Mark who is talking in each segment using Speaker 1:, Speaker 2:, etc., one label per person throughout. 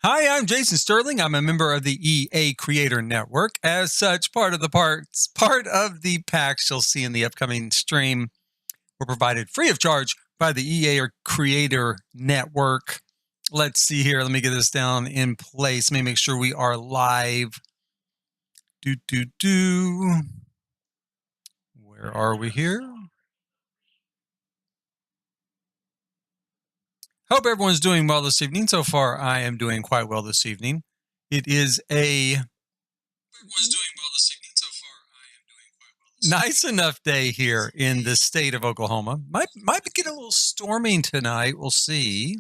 Speaker 1: Hi, I'm Jason Sterling. I'm a member of the EA Creator Network. As such, part of the packs you'll see in the upcoming stream were provided free of charge by the EA Creator Network. Let's see here. Let me get this down in place. Let me make sure we are live. Where are we here? Hope everyone's doing well this evening. So far, I am doing quite well this evening. It is a nice enough day here in the state of Oklahoma. Might get a little storming tonight. We'll see.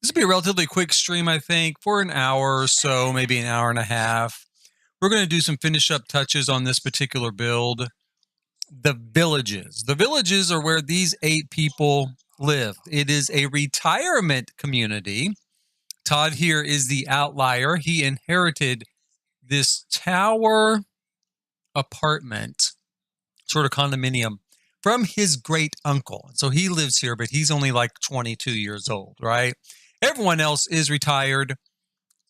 Speaker 1: This will be a relatively quick stream, I think, for an hour or so, maybe an hour and a half. We're going to do some finish up touches on this particular build. The villages. The villages are where these 8 people live. It is a retirement community. Todd here is the outlier. He inherited this tower apartment, sort of condominium, from his great uncle. So he lives here, but he's only like 22 years old, right? Everyone else is retired.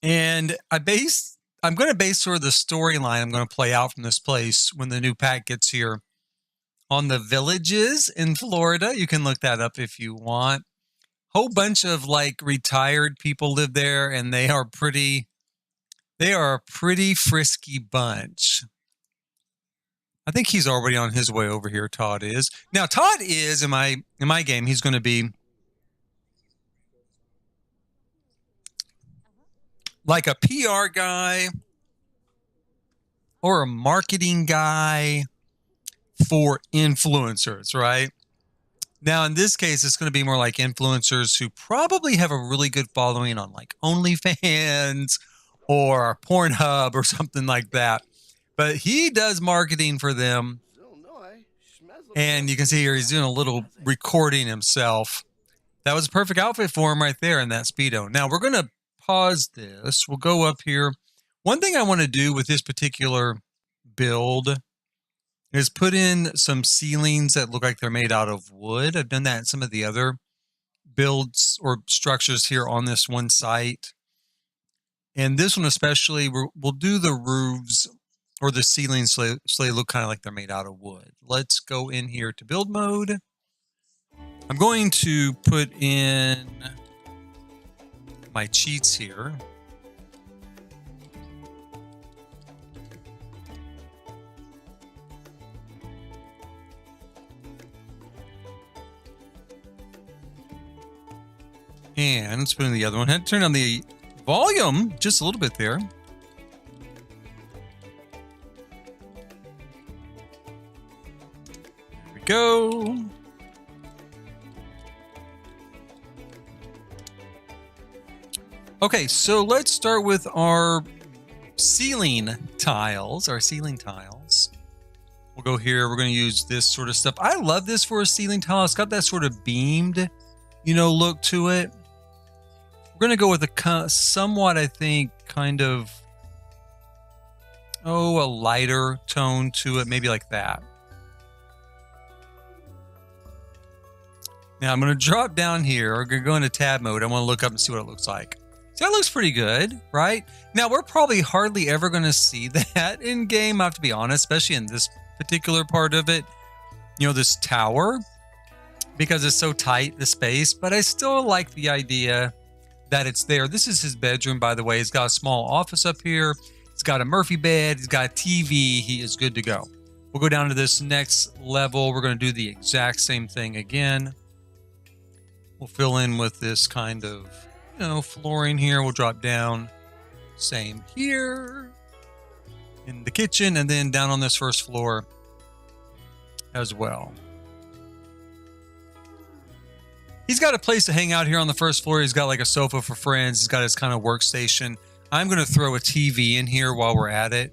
Speaker 1: And I'm going to base sort of the storyline I'm going to play out from this place when the new pack gets here on the villages in Florida. You can look that up if you want. Whole bunch of like retired people live there, and they are a pretty frisky bunch. I think he's already on his way over here. Todd is. Now Todd is in my game, he's going to be like a PR guy or a marketing guy for influencers, right? Now, in this case, it's going to be more like influencers who probably have a really good following on like OnlyFans or Pornhub or something like that. But he does marketing for them. And you can see here he's doing a little recording himself. That was a perfect outfit for him right there in that Speedo. Now, we're going to pause this. We'll go up here. One thing I want to do with this particular build is put in some ceilings that look like they're made out of wood. I've done that in some of the other builds or structures here on this one site. And this one especially, we'll do the roofs or the ceilings so they look kind of like they're made out of wood. Let's go in here to build mode. I'm going to put in my cheats here. And let's put in the other one. I had to turn on the volume just a little bit there. There we go. Okay, so let's start with our ceiling tiles. We'll go here. We're going to use this sort of stuff. I love this for a ceiling tile. It's got that sort of beamed, look to it. We're going to go with a somewhat, I think, kind of, a lighter tone to it, maybe like that. Now I'm going to drop down here. We're going to go into tab mode. I want to look up and see what it looks like. So that looks pretty good, right? Now we're probably hardly ever going to see that in game, I have to be honest, especially in this particular part of it. This tower, because it's so tight, the space, but I still like the idea that it's there. This is his bedroom, by the way. He's got a small office up here. He's got a Murphy bed. He's got a TV. He is good to go. We'll go down to this next level. We're going to do the exact same thing again. We'll fill in with this kind of, flooring here. We'll drop down. Same here in the kitchen, and then down on this first floor as well. He's got a place to hang out here on the first floor. He's got like a sofa for friends. He's got his kind of workstation. I'm going to throw a TV in here while we're at it.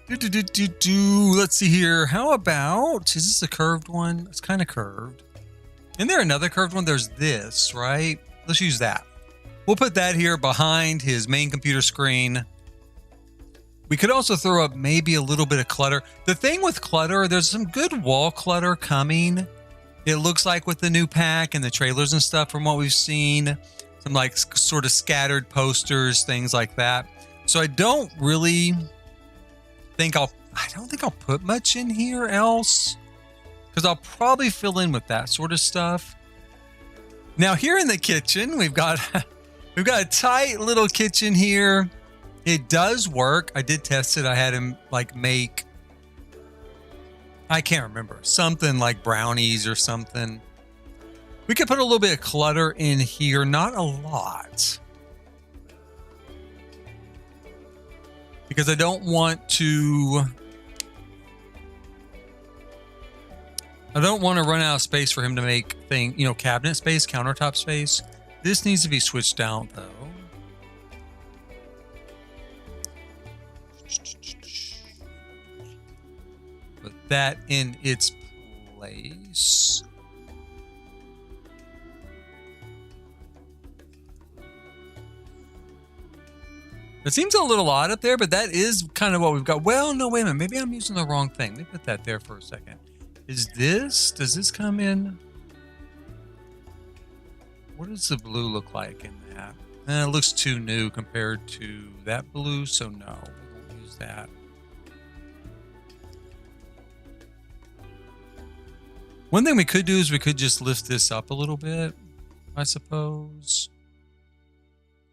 Speaker 1: Let's see here. How about, is this a curved one? It's kind of curved. Isn't there another curved one? There's this, right? Let's use that. We'll put that here behind his main computer screen. We could also throw up maybe a little bit of clutter. The thing with clutter, there's some good wall clutter coming It looks like with the new pack and the trailers and stuff from what we've seen, some like sort of scattered posters, things like that. So I don't really think I don't think I'll put much in here else, because I'll probably fill in with that sort of stuff. Now here in the kitchen, we've got a tight little kitchen here. It does work. I did test it. I had him like make, I can't remember, something like brownies or something. We could put a little bit of clutter in here, not a lot, because I don't want to run out of space for him to make cabinet space, countertop space. This needs to be switched out though. Put that in its place. It seems a little odd up there, but that is kind of what we've got. Well, no, wait a minute. Maybe I'm using the wrong thing. Let me put that there for a second. Does this come in? What does the blue look like in that? It looks too new compared to that blue, so no, we won't use that. One thing we could do is we could just lift this up a little bit, I suppose,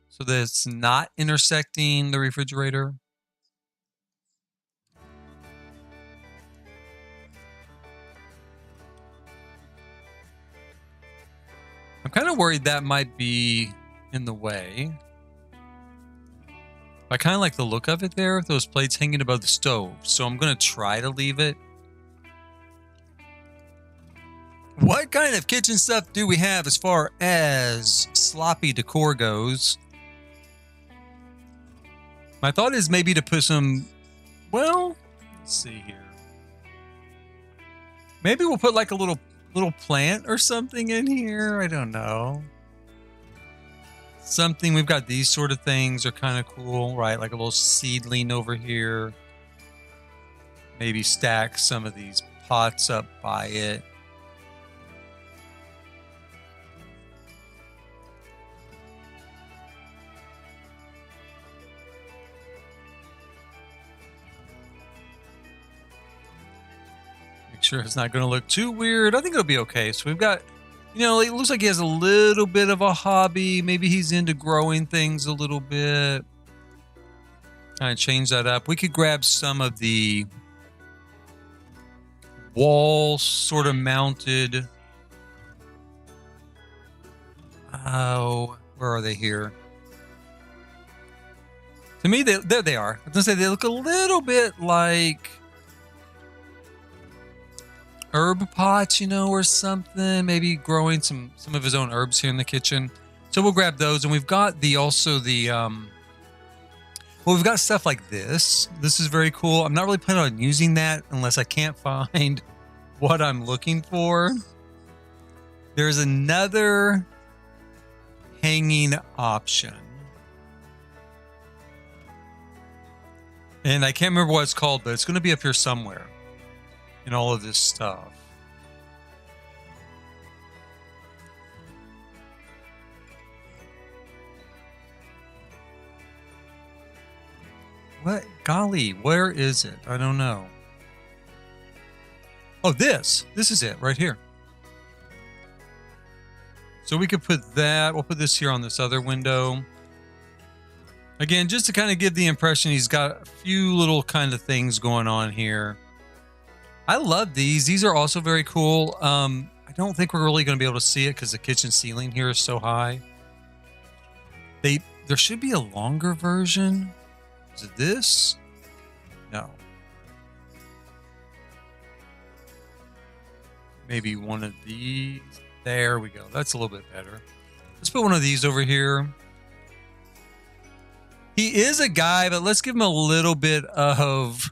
Speaker 1: so that it's not intersecting the refrigerator. I'm kind of worried that might be in the way. I kind of like the look of it there, those plates hanging above the stove. So I'm going to try to leave it. What kind of kitchen stuff do we have as far as sloppy decor goes? My thought is maybe to put some, well, let's see here. Maybe we'll put like a little plant or something in here. I don't know. Something, we've got these sort of things are kind of cool, right? Like a little seedling over here. Maybe stack some of these pots up by it. Sure it's not going to look too weird. I think it'll be okay. So we've got, it looks like he has a little bit of a hobby. Maybe he's into growing things a little bit. Kind of change that up. We could grab some of the wall sort of mounted. Oh, where are they here? To me, there they are. I was going to say they look a little bit like herb pots, or something. Maybe growing some of his own herbs here in the kitchen. So we'll grab those, and we've got we've got stuff like this. This is very cool. I'm not really planning on using that unless I can't find what I'm looking for. There's another hanging option, and I can't remember what it's called, but it's going to be up here somewhere in all of this stuff. What? Golly, where is it? I don't know. Oh, this is it right here. So we could put that, we'll put this here on this other window. Again, just to kind of give the impression he's got a few little kind of things going on here. I love these. These are also very cool. I don't think we're really going to be able to see it because the kitchen ceiling here is so high. There should be a longer version. Is it this? No. Maybe one of these. There we go. That's a little bit better. Let's put one of these over here. He is a guy, but let's give him a little bit of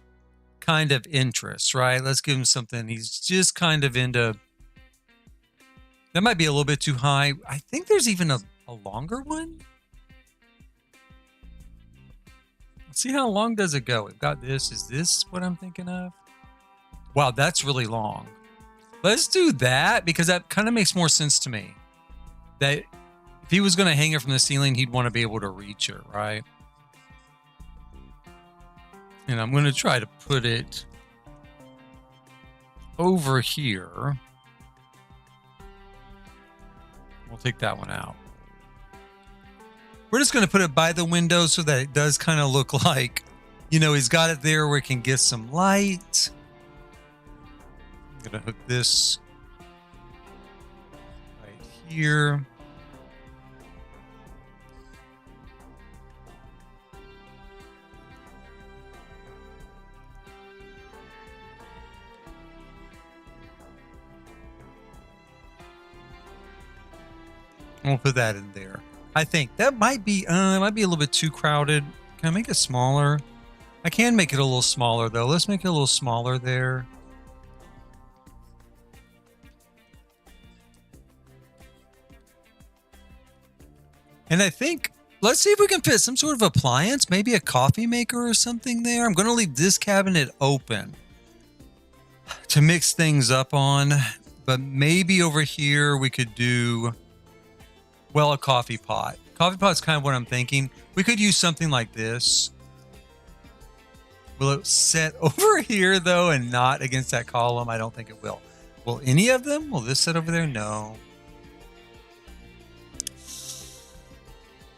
Speaker 1: kind of interest, right? Let's give him something he's just kind of into. That might be a little bit too high. I think there's even a longer one. Let's see how long does it go. We've got this. Is this what I'm thinking of? Wow, that's really long. Let's do that because that kind of makes more sense to me. That if he was going to hang it from the ceiling, he'd want to be able to reach it, right? And I'm going to try to put it over here. We'll take that one out. We're just going to put it by the window so that it does kind of look like, you know, he's got it there where it can get some light. I'm going to hook this right here. We'll put that in there. I think that might be a little bit too crowded. Can I make it smaller? I can make it a little smaller though. Let's make it a little smaller there. And I think, let's see if we can fit some sort of appliance, maybe a coffee maker or something there. I'm going to leave this cabinet open to mix things up on, but maybe over here we could do, well, a coffee pot. Coffee pot's kind of what I'm thinking. We could use something like this. Will it set over here though and not against that column? I don't think it will. Will any of them? Will this set over there? No.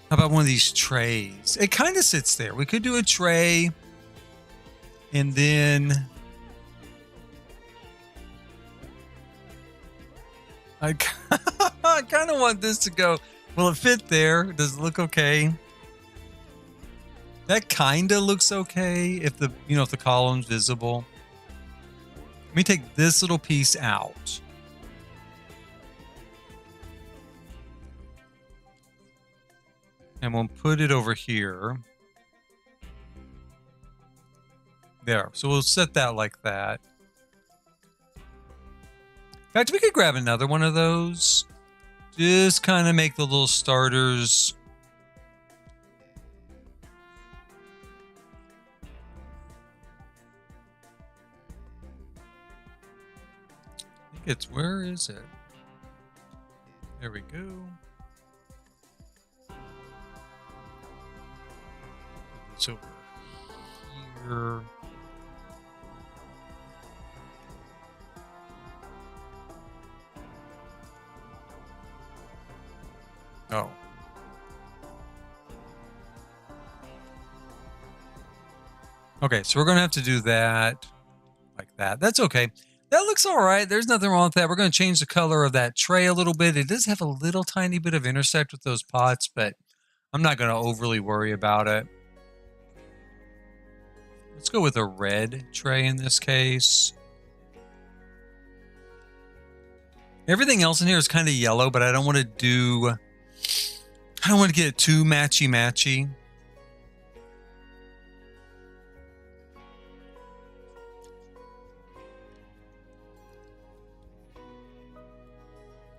Speaker 1: How about one of these trays? It kind of sits there. We could do a tray and then I kind of want this to go. Will it fit there? Does it look okay? That kind of looks okay if the, you know, if the column's visible. Let me take this little piece out. And we'll put it over here. There. So we'll set that like that. In fact, we could grab another one of those. Just kind of make the little starters. I think it's, where is it? There we go. It's over here. Oh. Okay, so we're going to have to do that like that. That's okay. That looks all right. There's nothing wrong with that. We're going to change the color of that tray a little bit. It does have a little tiny bit of intersect with those pots, but I'm not going to overly worry about it. Let's go with a red tray in this case. Everything else in here is kind of yellow, but I don't want to get it too matchy-matchy.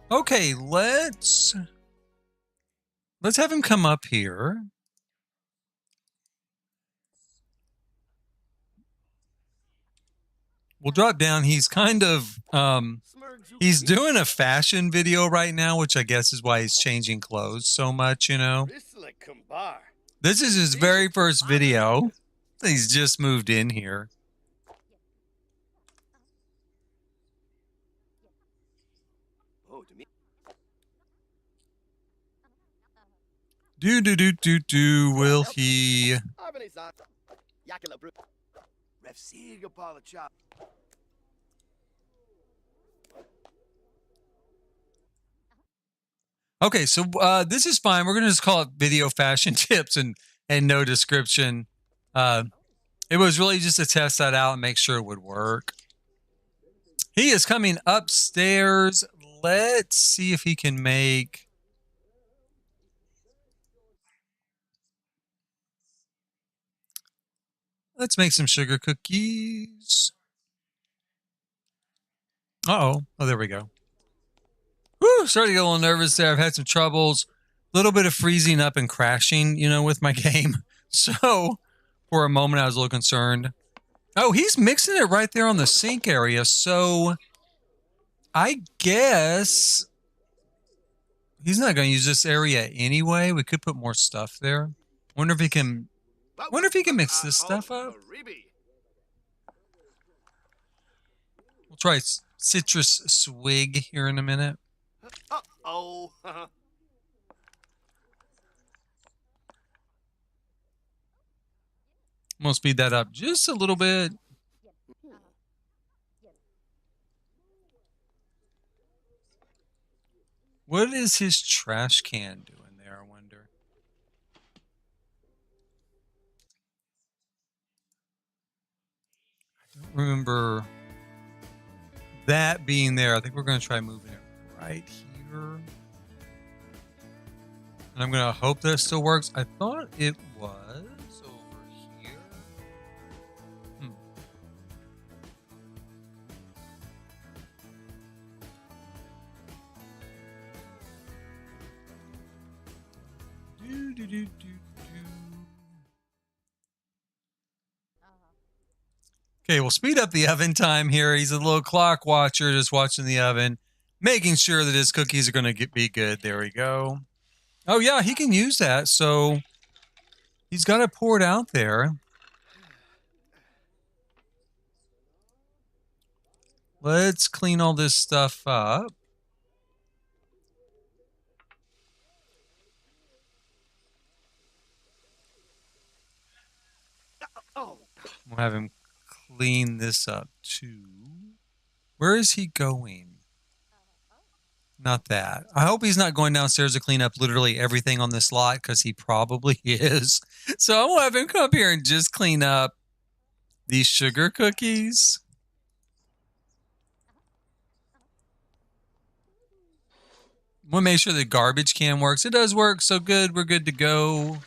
Speaker 1: Okay, let's have him come up here. We'll drop down. He's kind of, he's doing a fashion video right now, which I guess is why he's changing clothes so much, you know. This is his very first video. He's just moved in here. Will he? Okay, so this is fine. We're gonna just call it video fashion tips and no description. It was really just to test that out and make sure it would work. He is coming upstairs. Let's see if he can make. Let's make some sugar cookies. Uh-oh. Oh, there we go. Woo, starting to get a little nervous there. I've had some troubles. A little bit of freezing up and crashing, you know, with my game. So, for a moment, I was a little concerned. Oh, he's mixing it right there on the sink area. So, I guess he's not going to use this area anyway. We could put more stuff there. Wonder if he can mix this stuff up. We'll try citrus swig here in a minute.
Speaker 2: Oh.
Speaker 1: I'm going to speed that up just a little bit. What is his trash can doing there, I wonder? I don't remember that being there. I think we're going to try moving it right here. And I'm going to hope that it still works. I thought it was over here. Okay, we'll speed up the oven time here. He's a little clock watcher, just watching the oven, making sure that his cookies are going to be good. There we go. Oh, yeah, he can use that. So he's got it poured out there. Let's clean all this stuff up. We'll have him clean this up too. Where is he going? Not that. I hope he's not going downstairs to clean up literally everything on this lot, because he probably is. So I'm going to have him come up here and just clean up these sugar cookies. We'll make sure the garbage can works. It does work, so good. We're good to go.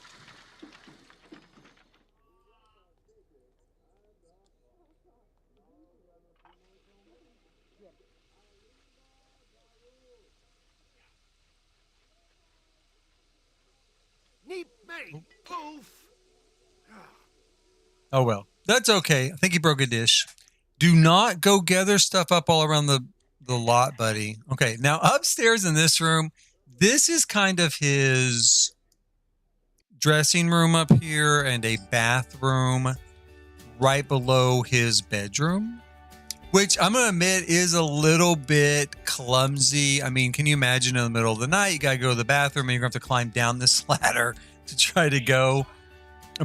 Speaker 1: Oh, well. That's okay. I think he broke a dish. Do not go gather stuff up all around the lot, buddy. Okay, now upstairs in this room, this is kind of his dressing room up here and a bathroom right below his bedroom, which I'm going to admit is a little bit clumsy. I mean, can you imagine in the middle of the night, you got to go to the bathroom and you're going to have to climb down this ladder to try to go.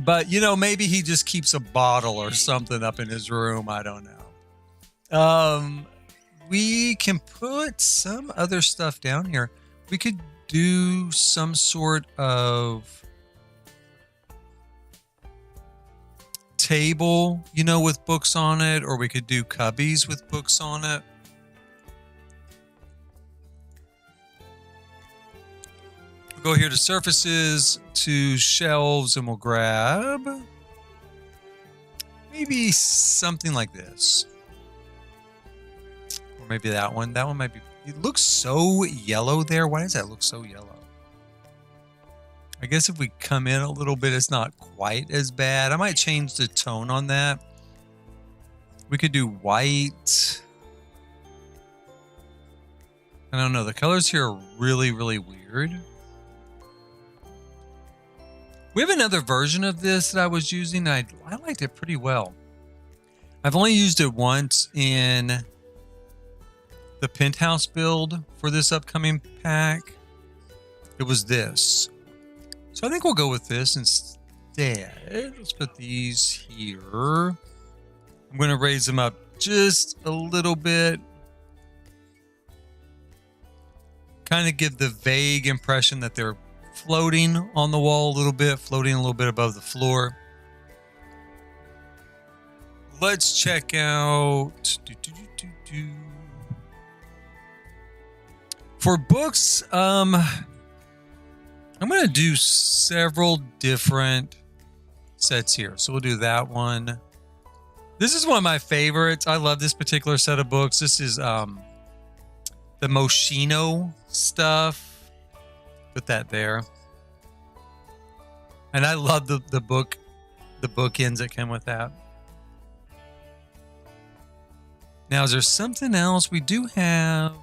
Speaker 1: But, you know, maybe he just keeps a bottle or something up in his room. I don't know. We can put some other stuff down here. We could do some sort of table, you know, with books on it, or we could do cubbies with books on it. We'll go here to surfaces, to shelves, and we'll grab maybe something like this. Or maybe that one. That one might be... It looks so yellow there. Why does that look so yellow? I guess if we come in a little bit, it's not quite as bad. I might change the tone on that. We could do white. I don't know. The colors here are really, really weird. We have another version of this that I was using. I liked it pretty well. I've only used it once in the penthouse build for this upcoming pack. It was this. So I think we'll go with this instead. Let's put these here. I'm going to raise them up just a little bit. Kind of give the vague impression that they're floating on the wall a little bit, floating a little bit above the floor. Let's check out... For books, I'm going to do several different sets here. So we'll do that one. This is one of my favorites. I love this particular set of books. This is the Moschino stuff. Put that there. And I love the bookends that come with that. Now, is there something else we do have?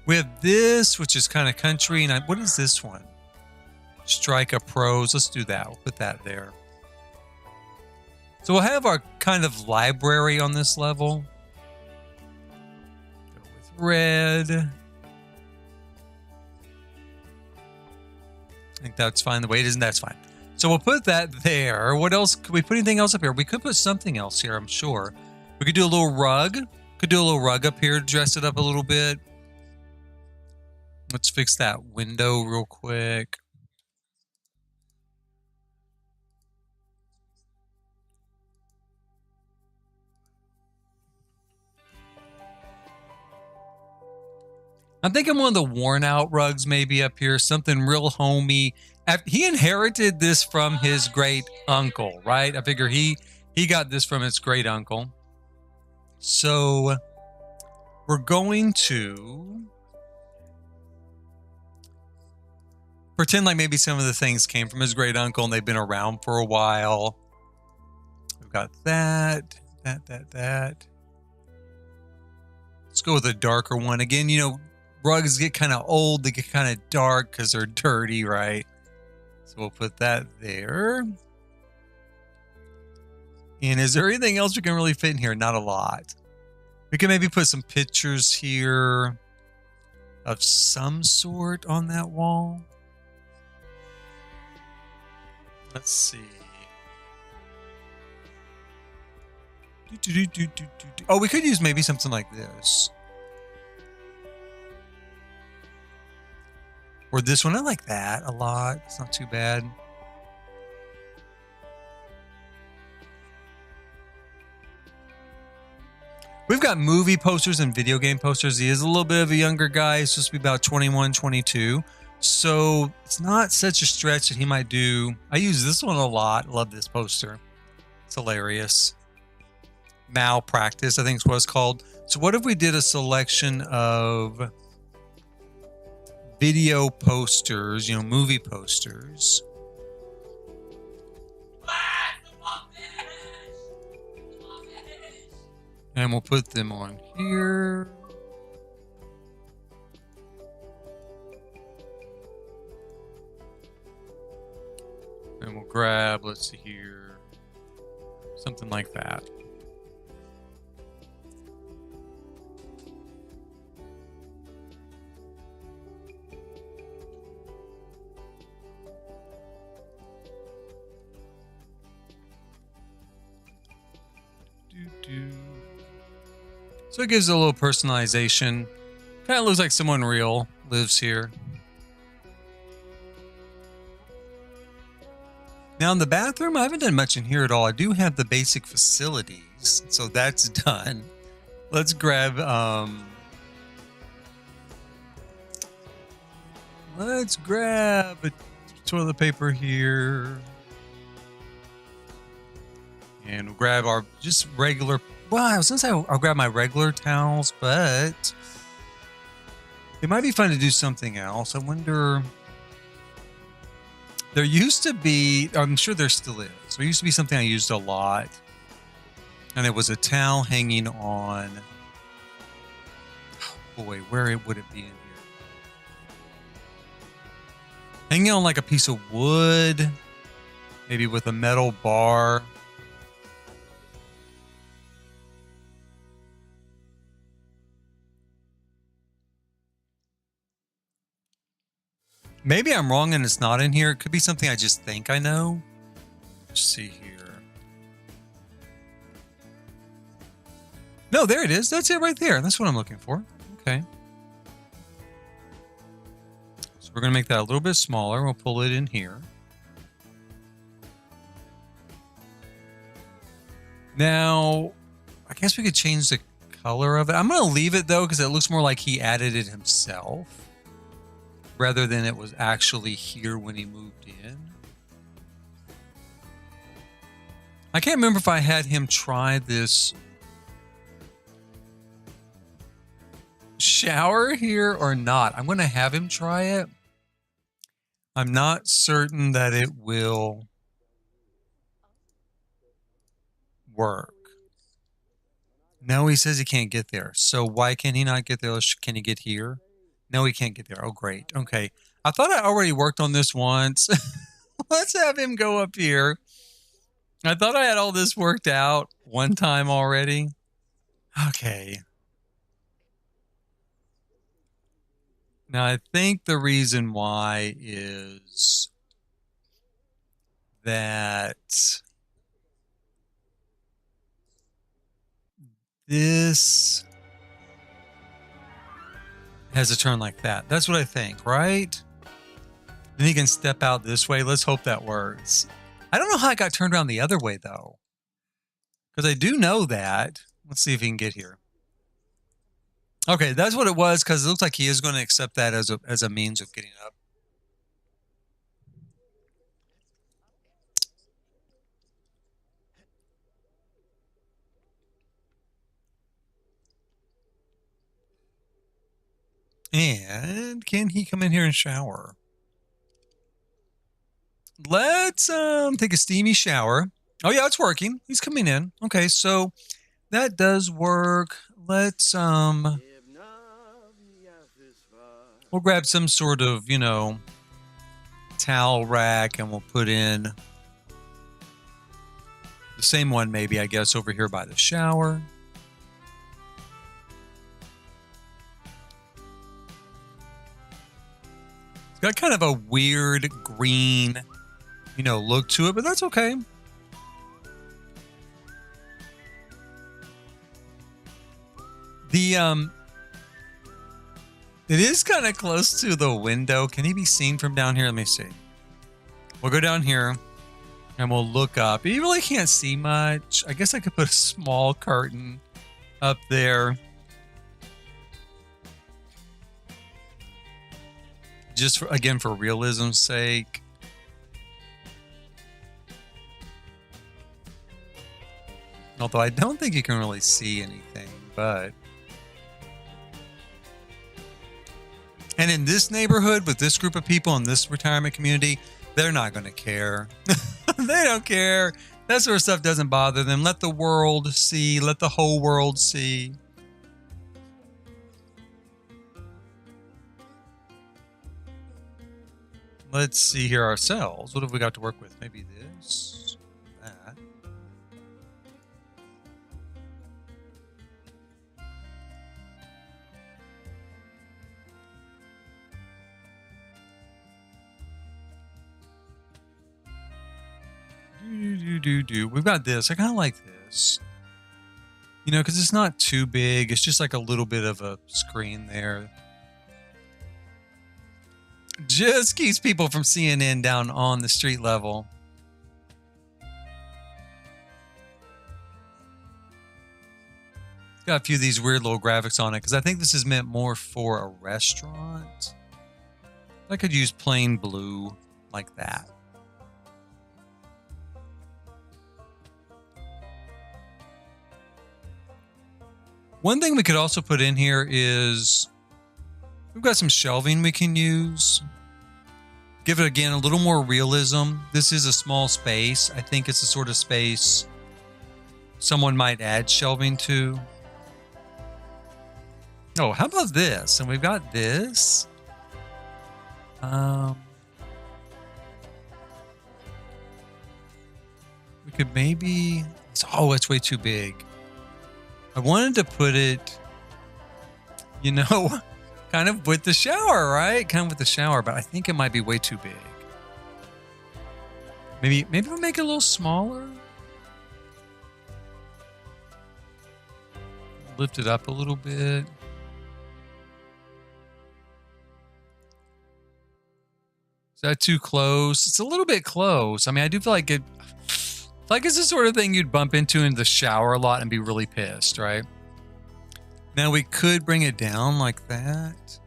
Speaker 1: We have this, which is kind of country. And what is this one? Strike a Pros. Let's do that. We'll put that there. So we'll have our kind of library on this level. Go with red. I think that's fine. The way it is, and that's fine. So we'll put that there. What else? Could we put anything else up here? We could put something else here, I'm sure. We could do a little rug. Could do a little rug up here to dress it up a little bit. Let's fix that window real quick. I'm thinking one of the worn out rugs maybe up here, something real homey. He inherited this from his great uncle, right? I figure he got this from his great uncle. So we're going to pretend like maybe some of the things came from his great uncle and they've been around for a while. We've got that. Let's go with a darker one. Again, you know, rugs get kind of old, they get kind of dark because they're dirty, right? So we'll put that there. And is there anything else we can really fit in here? Not a lot. We can maybe put some pictures here of some sort on that wall. Let's see. Oh, we could use maybe something like this. Or this one. I like that a lot. It's not too bad. We've got movie posters and video game posters. He is a little bit of a younger guy. He's supposed to be about 21, 22. So it's not such a stretch that he might do. I use this one a lot. Love this poster. It's hilarious. Malpractice, I think is what it's called. So what if we did a selection of video posters, you know, movie posters. And we'll put them on here. And we'll grab, let's see here, something like that. So it gives it a little personalization. Kind of looks like someone real lives here. Now in the bathroom, I haven't done much in here at all. I do have the basic facilities, so that's done. Let's grab a toilet paper here. And we'll grab our just regular, well, I was gonna say I'll grab my regular towels, but it might be fun to do something else. I wonder, there used to be, I'm sure there still is. There used to be something I used a lot. And it was a towel hanging on, oh boy, where would it be in here? Hanging on like a piece of wood, maybe with a metal bar. Maybe I'm wrong and it's not in here. It could be something I just think I know. Let's see here. No, there it is. That's it right there. That's what I'm looking for. Okay. So we're going to make that a little bit smaller. We'll pull it in here. Now, I guess we could change the color of it. I'm going to leave it though, because it looks more like he added it himself, rather than it was actually here when he moved in. I can't remember if I had him try this shower here or not. I'm going to have him try it. I'm not certain that it will work. No, he says he can't get there. So why can he not get there? Can he get here? No, he can't get there. Oh, great. Okay. I thought I already worked on this once. Let's have him go up here. I thought I had all this worked out one time already. Okay. Now, I think the reason why is that this has a turn like that. That's what I think, right? Then he can step out this way. Let's hope that works. I don't know how I got turned around the other way, though. Because I do know that. Let's see if he can get here. Okay, that's what it was, because it looks like he is going to accept that as a means of getting up. And can he come in here and shower? Let's take a steamy shower. Oh yeah, it's working. He's coming in. Okay, so that does work. Let's we'll grab some sort of, you know, towel rack, and we'll put in the same one maybe, I guess, over here by the shower. It's got kind of a weird green, you know, look to it, but that's okay. It is kind of close to the window. Can he be seen from down here? Let me see. We'll go down here and we'll look up. You really can't see much. I guess I could put a small curtain up there. Just for, again, for realism's sake. Although I don't think you can really see anything, but... And in this neighborhood, with this group of people in this retirement community, they're not going to care. They don't care. That sort of stuff doesn't bother them. Let the world see. Let the whole world see. Let's see here ourselves. What have we got to work with? Maybe this, that. We've got this. I kind of like this. You know, because it's not too big. It's just like a little bit of a screen there. Just keeps people from seeing in down on the street level. It's got a few of these weird little graphics on it because I think this is meant more for a restaurant. I could use plain blue like that. One thing we could also put in here is we've got some shelving we can use. Give it, again, a little more realism. This is a small space. I think it's the sort of space someone might add shelving to. Oh, how about this? And we've got this. We could maybe... Oh, it's way too big. I wanted to put it, you know, kind of with the shower, right? Kind of with the shower, but I think it might be way too big. Maybe we'll make it a little smaller. Lift it up a little bit. Is that too close? It's a little bit close. I mean, I do feel like it's the sort of thing you'd bump into in the shower a lot and be really pissed, right? Now we could bring it down like that.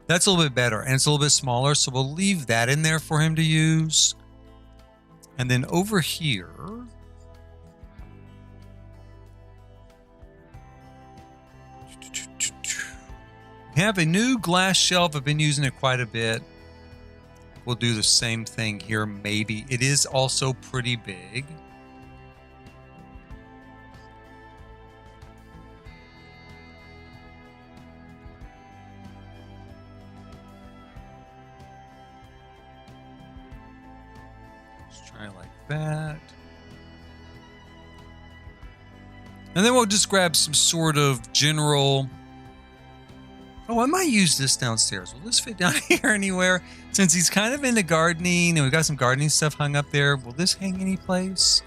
Speaker 1: That's a little bit better, and it's a little bit smaller, so we'll leave that in there for him to use. And then over here, we have a new glass shelf. I've been using it quite a bit. We'll do the same thing here, maybe. It is also pretty big. Let's try like that. And then we'll just grab some sort of general... Oh, I might use this downstairs. Will this fit down here anywhere? Since he's kind of into gardening and we've got some gardening stuff hung up there, will this hang any place?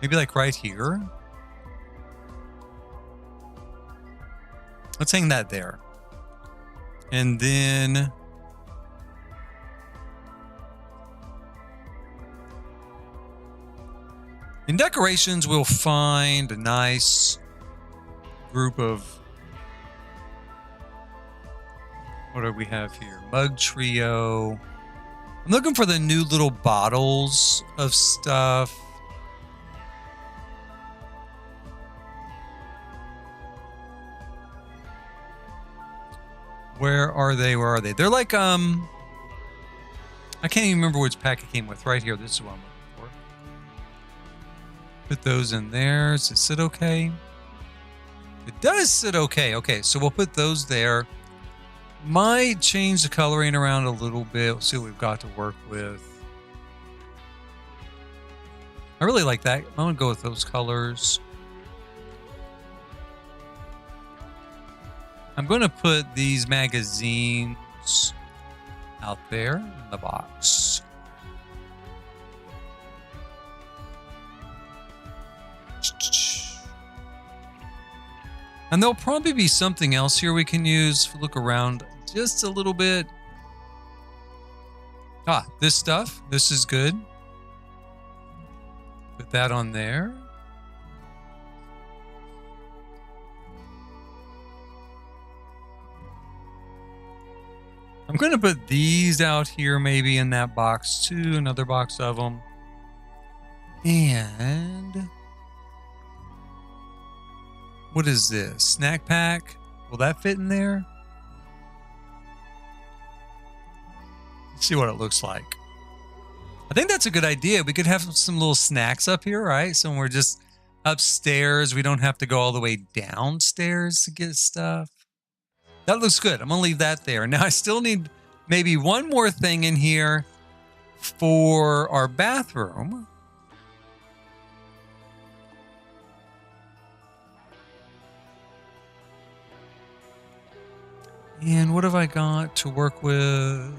Speaker 1: Maybe like right here? Let's hang that there. And then... in decorations, we'll find a nice group of... what do we have here? Mug trio. I'm looking for the new little bottles of stuff. Where are they? Where are they? They're like, I can't even remember which pack it came with. Right here. This is what I'm looking for. Put those in there. Does it sit okay? It does sit okay. Okay, so we'll put those there. Might change the coloring around a little bit. We'll see what we've got to work with. I really like that. I'm going to go with those colors. I'm going to put these magazines out there in the box. And there'll probably be something else here we can use. Look around just a little bit. Ah, this stuff. This is good. Put that on there. I'm going to put these out here maybe in that box too. Another box of them. And... what is this? Snack pack? Will that fit in there? Let's see what it looks like. I think that's a good idea. We could have some little snacks up here, right? So when we're just upstairs, we don't have to go all the way downstairs to get stuff. That looks good. I'm going to leave that there. Now I still need maybe one more thing in here for our bathroom. And what have I got to work with?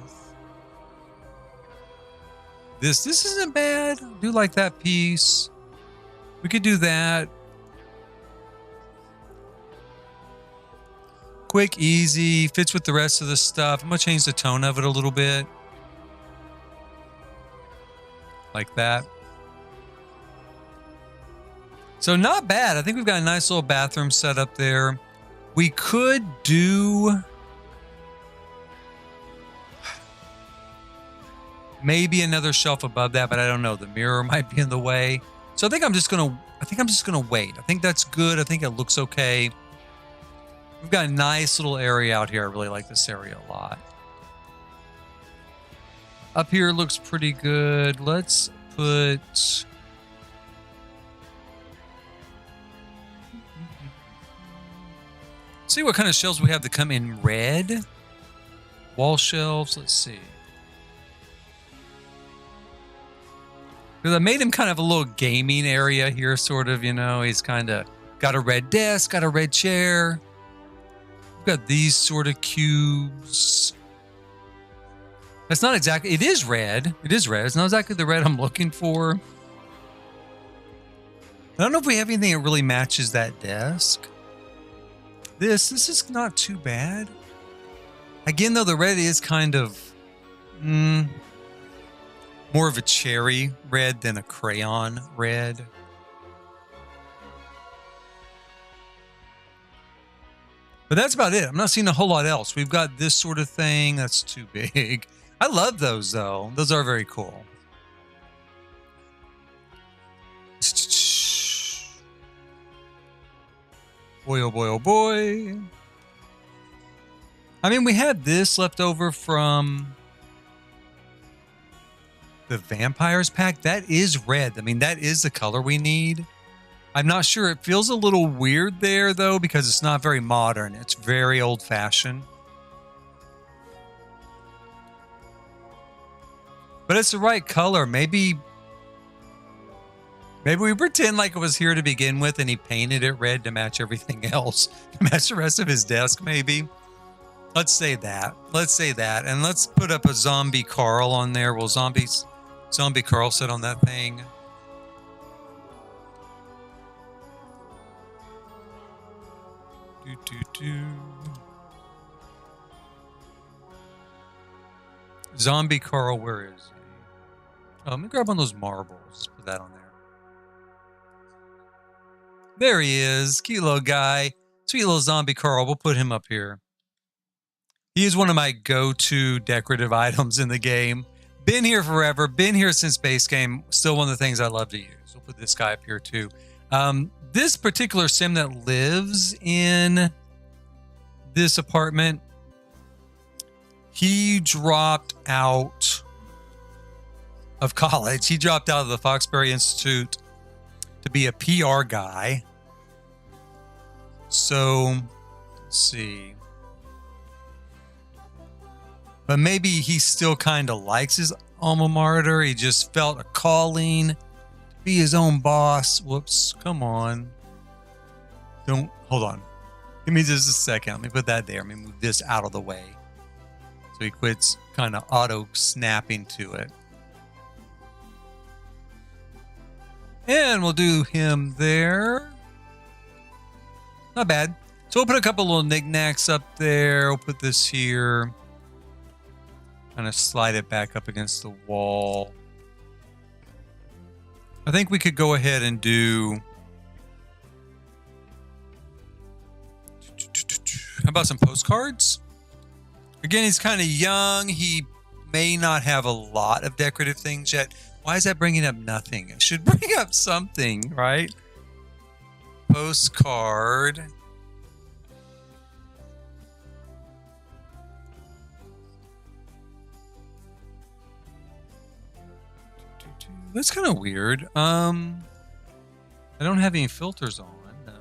Speaker 1: This isn't bad. I do like that piece. We could do that. Quick, easy, fits with the rest of the stuff. I'm going to change the tone of it a little bit. Like that. So not bad. I think we've got a nice little bathroom set up there. We could do... maybe another shelf above that, but I don't know. The mirror might be in the way. So I think I'm just going to wait. I think that's good. I think it looks okay. We've got a nice little area out here. I really like this area a lot. Up here looks pretty good. Let's put... see what kind of shelves we have that come in red. Wall shelves. Let's see. Because I made him kind of a little gaming area here, sort of, you know. He's kind of got a red desk, got a red chair. We've got these sort of cubes. That's not exactly... it is red. It is red. It's not exactly the red I'm looking for. I don't know if we have anything that really matches that desk. This is not too bad. Again, though, the red is kind of... more of a cherry red than a crayon red. But that's about it. I'm not seeing a whole lot else. We've got this sort of thing. That's too big. I love those, though. Those are very cool. Boy, oh boy, oh boy. I mean, we had this left over from... the vampires pack. That is red. I mean, that is the color we need. I'm not sure. It feels a little weird there, though, because it's not very modern. It's very old-fashioned. But it's the right color. Maybe Maybe we pretend like it was here to begin with and he painted it red to match everything else. To match the rest of his desk, maybe. Let's say that. Let's say that. And let's put up a zombie Carl on there. Will zombie Carl sit on that thing? Zombie Carl, where is he? Oh, let me grab one of those marbles. Put that on there. There he is. Cute little guy. Sweet little zombie Carl. We'll put him up here. He is one of my go-to decorative items in the game. Been here forever. Been here since base game. Still one of the things I love to use. We'll put this guy up here too. This particular sim that lives in this apartment, he dropped out of college. He dropped out of the Foxbury Institute to be a PR guy. So, let's see. But maybe he still kind of likes his alma mater. He just felt a calling to be his own boss. Whoops, come on. Hold on. Give me just a second. Let me put that there. Let me move this out of the way. So he quits kind of auto snapping to it. And we'll do him there. Not bad. So we'll put a couple little knickknacks up there. We'll put this here. Kind of slide it back up against the wall. I think we could go ahead and do... How about some postcards? Again, he's kind of young. He may not have a lot of decorative things yet. Why is that bringing up nothing? It should bring up something, right? Postcard. That's kind of weird. I don't have any filters on, no.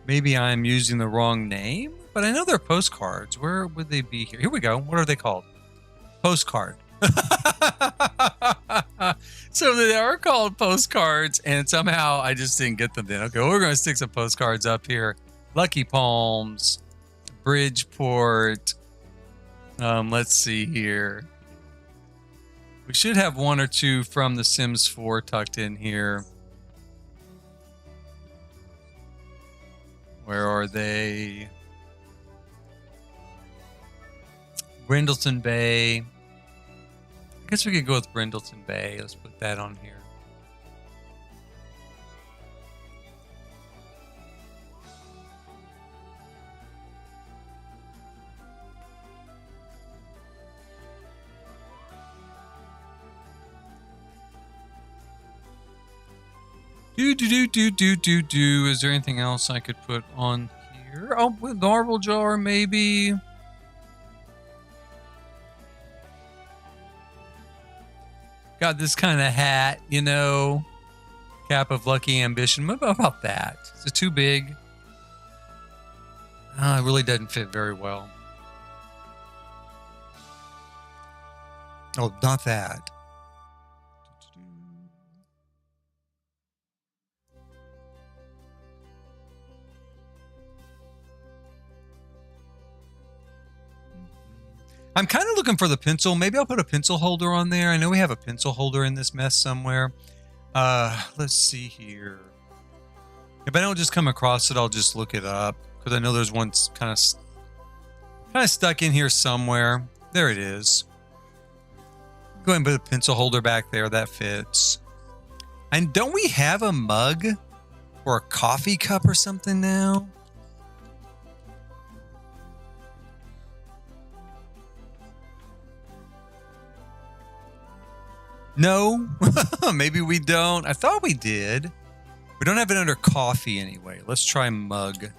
Speaker 1: Maybe I'm using the wrong name, but I know they're postcards. Where would they be here? Here we go. What are they called? Postcard. So they are called postcards, and somehow I just didn't get them then. Okay, well, we're going to stick some postcards up here. Lucky Palms, Bridgeport. Let's see here. We should have one or two from The Sims 4 tucked in here. Where are they? Brindleton Bay. I guess we could go with Brindleton Bay. Let's put that on here. Do. Is there anything else I could put on here? Oh, marble jar, maybe. Got this kind of hat, you know. Cap of lucky ambition. What about that? Is it too big? It really doesn't fit very well. Oh, not that. I'm kind of looking for the pencil. Maybe I'll put a pencil holder on there. I know we have a pencil holder in this mess somewhere. Let's see here. If I don't just come across it, I'll just look it up because I know there's one kind of stuck in here somewhere. There it is. Go ahead and put a pencil holder back there. That fits. And don't we have a mug or a coffee cup or something now? No, maybe we don't. I thought we did. We don't have it under coffee anyway. Let's try mug.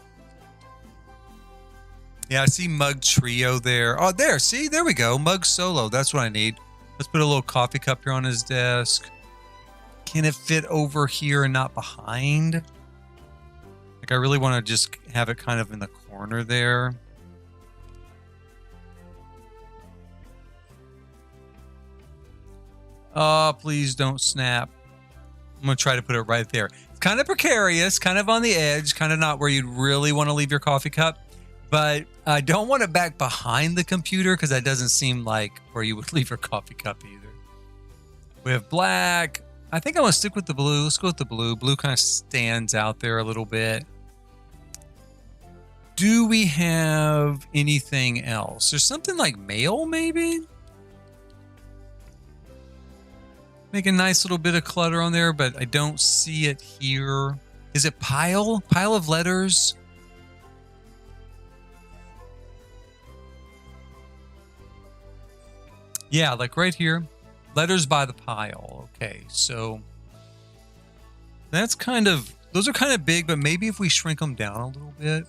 Speaker 1: Yeah, I see mug trio there. Oh, there. See, there we go. Mug solo. That's what I need. Let's put a little coffee cup here on his desk. Can it fit over here and not behind? Like, I really want to just have it kind of in the corner there. Oh, please don't snap. I'm going to try to put it right there. It's kind of precarious, kind of on the edge, kind of not where you'd really want to leave your coffee cup. But I don't want it back behind the computer because that doesn't seem like where you would leave your coffee cup either. We have black. I think I want to stick with the blue. Let's go with the blue. Blue kind of stands out there a little bit. Do we have anything else? There's something like mail, maybe? Make a nice little bit of clutter on there, but I don't see it here. Is it pile? Pile of letters? Yeah, like right here. Letters by the pile. Okay, so that's kind of, those are kind of big, but maybe if we shrink them down a little bit.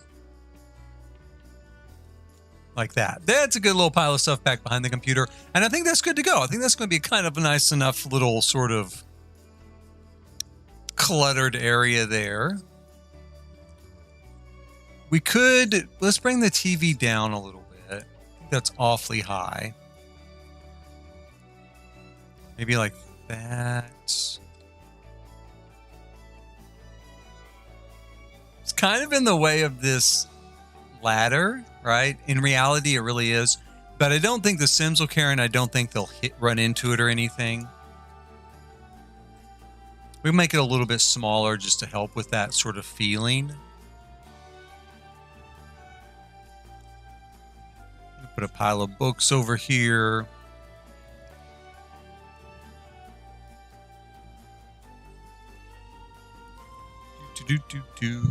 Speaker 1: Like that. That's a good little pile of stuff back behind the computer. And I think that's good to go. I think that's going to be kind of a nice enough little sort of cluttered area there. We could, let's bring the TV down a little bit. I think that's awfully high. Maybe like that. It's kind of in the way of this ladder, right? In reality, it really is. But I don't think the Sims will care, and I don't think they'll run into it or anything. We make it a little bit smaller just to help with that sort of feeling. Put a pile of books over here. Do.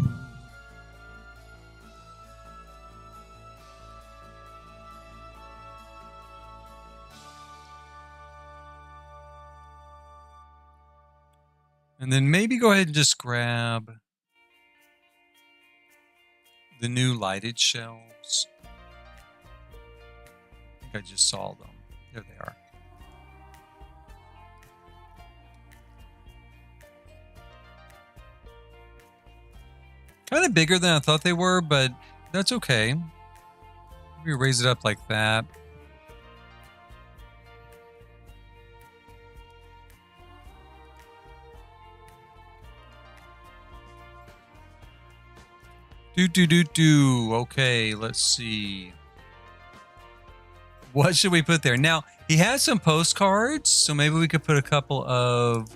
Speaker 1: And then maybe go ahead and just grab the new lighted shelves. I think I just saw them. There they are. Kind of bigger than I thought they were, but that's okay. Maybe raise it up like that. Okay, let's see. What should we put there? Now, he has some postcards, so maybe we could put a couple of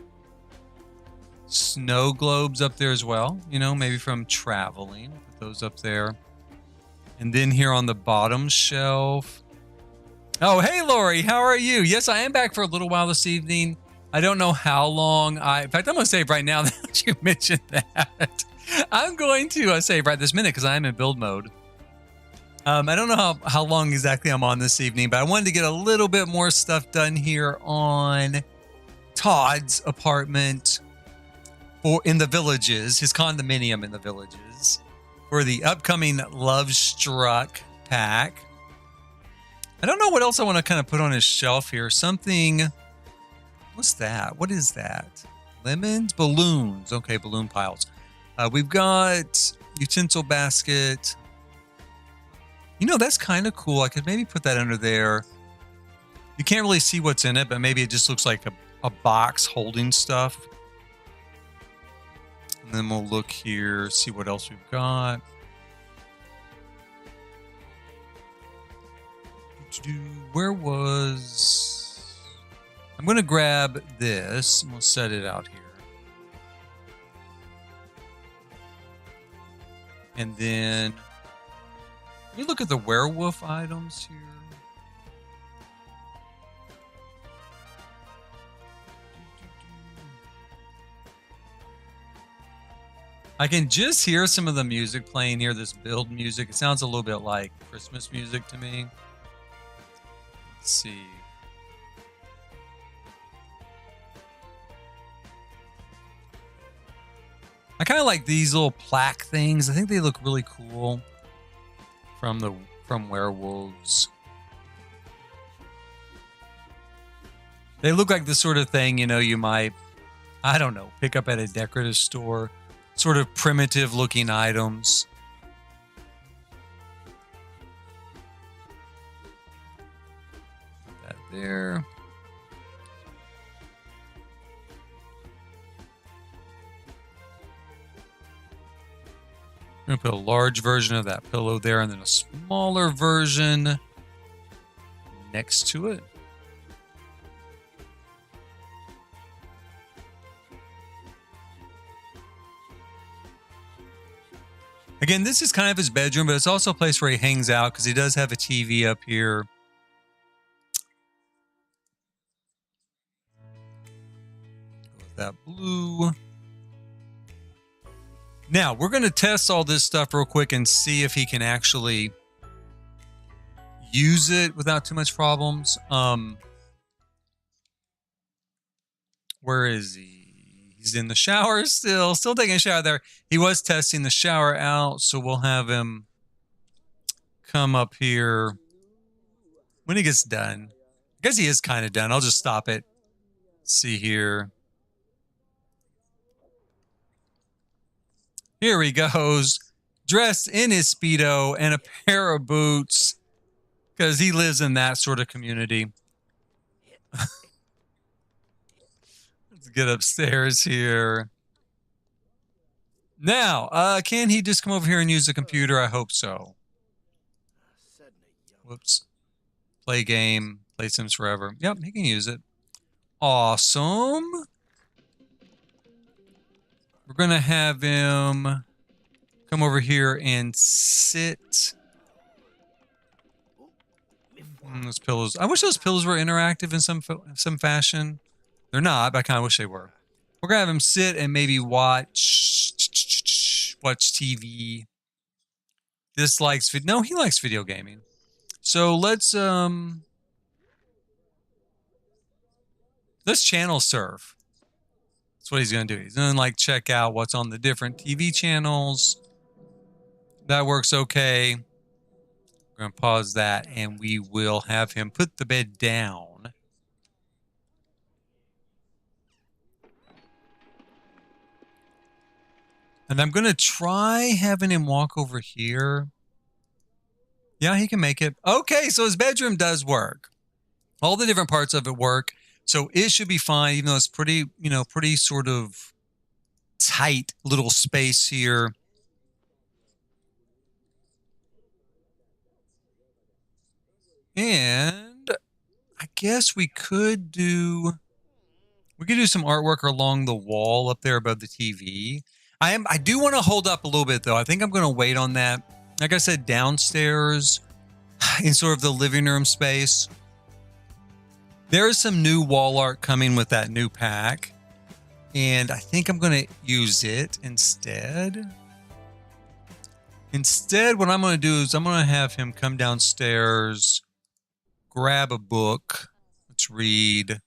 Speaker 1: snow globes up there as well. You know, maybe from traveling. Put those up there. And then here on the bottom shelf. Oh, hey, Lori, how are you? Yes, I am back for a little while this evening. I don't know how long. In fact, I'm going to save right now that you mentioned that. I'm going to save right this minute because I am in build mode. I don't know how long exactly I'm on this evening, but I wanted to get a little bit more stuff done here on Todd's apartment in the villages, his condominium in the villages, for the upcoming Lovestruck pack. I don't know what else I want to kind of put on his shelf here. Something, what's that? What is that? Lemons? Balloons. Okay, balloon piles. We've got utensil basket. You know, that's kind of cool. I could maybe put that under there. You can't really see what's in it, but maybe it just looks like a box holding stuff. And then we'll look here, see what else we've got. Where was... I'm going to grab this and we'll set it out here. And then let me look at the werewolf items here. I can just hear some of the music playing here, this build music. It sounds a little bit like Christmas music to me. Let's see. I kind of like these little plaque things. I think they look really cool from werewolves. They look like the sort of thing, you know, you might, I don't know, pick up at a decorative store. Sort of primitive looking items. Put that there. I'm going to put a large version of that pillow there and then a smaller version next to it. Again, this is kind of his bedroom, but it's also a place where he hangs out because he does have a TV up here. Go with that blue. Now, we're going to test all this stuff real quick and see if he can actually use it without too much problems. Where is he? He's in the shower still taking a shower there. He was testing the shower out, so we'll have him come up here when he gets done. I guess he is kind of done. I'll just stop it. Let's see here. Here he goes, dressed in his Speedo and a pair of boots, because he lives in that sort of community. Let's get upstairs here. Now, can he just come over here and use the computer? I hope so. Whoops. Play game. Play Sims Forever. Yep, he can use it. Awesome. We're going to have him come over here and sit. Those pillows. I wish those pillows were interactive in some fashion. They're not, but I kind of wish they were. We're going to have him sit and maybe watch TV. No, he likes video gaming. So let's channel surf. That's what he's going to do. He's going to like check out what's on the different TV channels. That works okay. We're going to pause that and we will have him put the bed down. And I'm going to try having him walk over here. Yeah, he can make it. Okay, so his bedroom does work. All the different parts of it work. So it should be fine, even though it's pretty, pretty sort of tight little space here. And I guess we could do some artwork along the wall up there above the TV. I do want to hold up a little bit though. I think I'm going to wait on that. Like I said, downstairs in sort of the living room space, there is some new wall art coming with that new pack. And I think I'm going to use it instead. Instead, what I'm going to do is I'm going to have him come downstairs, grab a book. Let's read.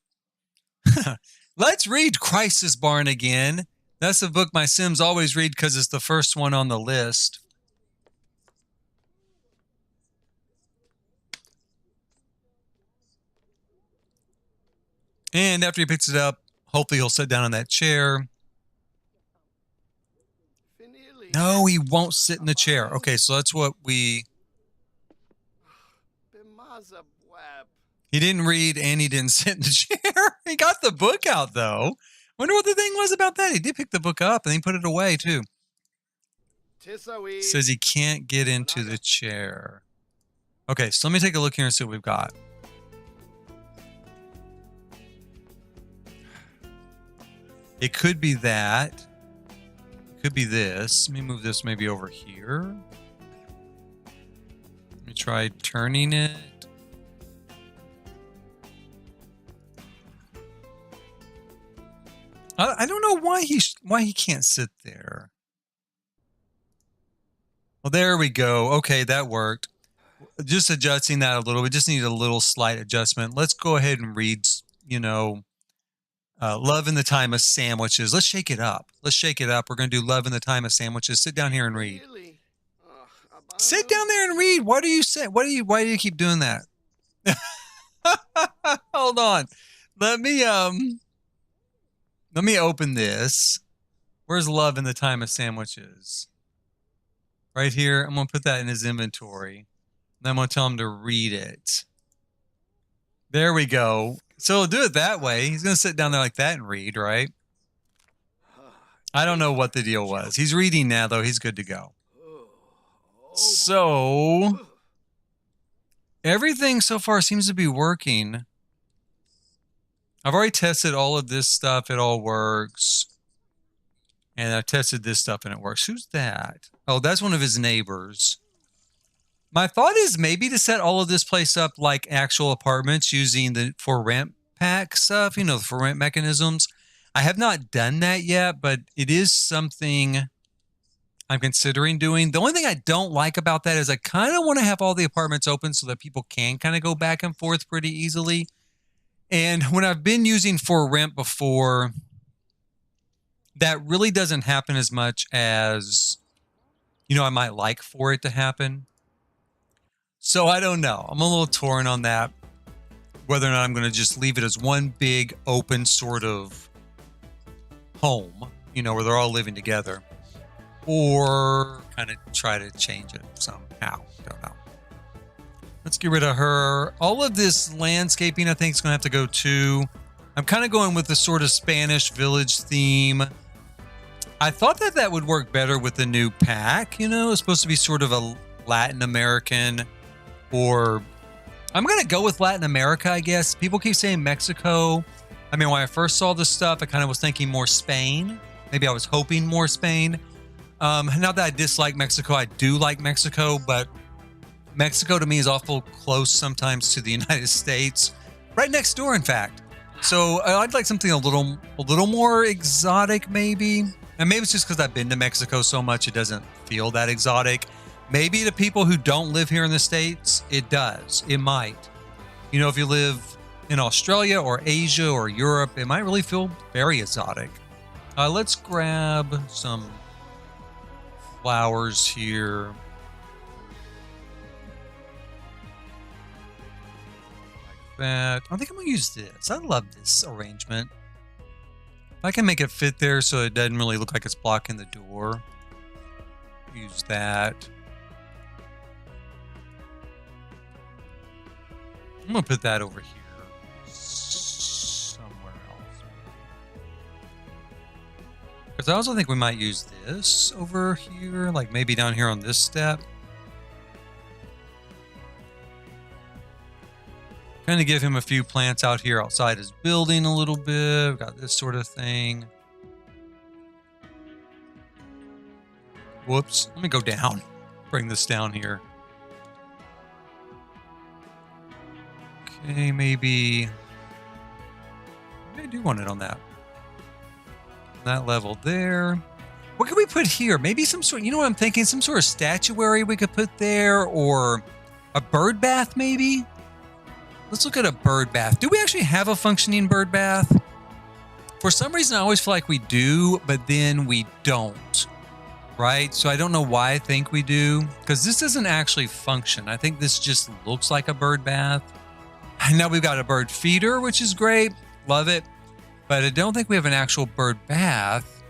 Speaker 1: Let's read Crisis Barn again. That's a book my Sims always read because it's the first one on the list. And after he picks it up, hopefully he'll sit down in that chair. No, he won't sit in the chair. Okay, so that's what we... He didn't read and he didn't sit in the chair. He got the book out, though. Wonder what the thing was about that. He did pick the book up and he put it away, too. Says he can't get into the chair. Okay, so let me take a look here and see what we've got. It could be that. It could be this. Let me move this maybe over here. Let me try turning it. I don't know why he can't sit there. Well, there we go. Okay, that worked. Just adjusting that a little. We just need a little slight adjustment. Let's go ahead and read, Love in the Time of Sandwiches. Let's shake it up. Let's shake it up. We're going to do Love in the Time of Sandwiches. Sit down here and read. Sit down there and read. Why do you keep doing that? Hold on. Let me open this. Where's Love in the Time of Sandwiches? Right here. I'm going to put that in his inventory. Then I'm going to tell him to read it. There we go. So we'll do it that way. He's going to sit down there like that and read, right? I don't know what the deal was. He's reading now, though. He's good to go. So everything so far seems to be working. I've already tested all of this stuff. It all works. And I tested this stuff and it works. Who's that? Oh, that's one of his neighbors. My thought is maybe to set all of this place up like actual apartments using the for rent pack stuff, you know, the for rent mechanisms. I have not done that yet, but it is something I'm considering doing. The only thing I don't like about that is I kind of want to have all the apartments open so that people can kind of go back and forth pretty easily. And when I've been using for rent before, that really doesn't happen as much as, you know, I might like for it to happen. So I don't know. I'm a little torn on that, whether or not I'm going to just leave it as one big open sort of home, you know, where they're all living together, or kind of try to change it somehow. Don't know. Let's get rid of her. All of this landscaping, I think, is going to have to go too. I'm kind of going with the sort of Spanish village theme. I thought that that would work better with the new pack. You know, it's supposed to be sort of a Latin American, or I'm going to go with Latin America, I guess. People keep saying Mexico. I mean, when I first saw this stuff, I kind of was thinking more Spain. Maybe I was hoping more Spain. Not that I dislike Mexico. I do like Mexico, but Mexico to me is awful close sometimes to the United States. Right next door, in fact. So I'd like something a little more exotic, maybe. And maybe it's just because I've been to Mexico so much, it doesn't feel that exotic. Maybe to people who don't live here in the States, it does. It might. You know, if you live in Australia or Asia or Europe, it might really feel very exotic. Let's grab some flowers here. Like that. I think I'm going to use this. I love this arrangement. If I can make it fit there so it doesn't really look like it's blocking the door, use that. I'm going to put that over here somewhere else. Because I also think we might use this over here, like maybe down here on this step. Kind of give him a few plants out here outside his building a little bit. We've got this sort of thing. Whoops. Let me go down. Bring this down here. Okay, maybe I do want it on that level there. What can we put here? Maybe some sort, you know what I'm thinking? Some sort of statuary we could put there, or a bird bath maybe? Let's look at a bird bath. Do we actually have a functioning bird bath? For some reason, I always feel like we do, but then we don't, right? So I don't know why I think we do, because this doesn't actually function. I think this just looks like a bird bath. And now we've got a bird feeder, which is great. Love it. But I don't think we have an actual bird bath.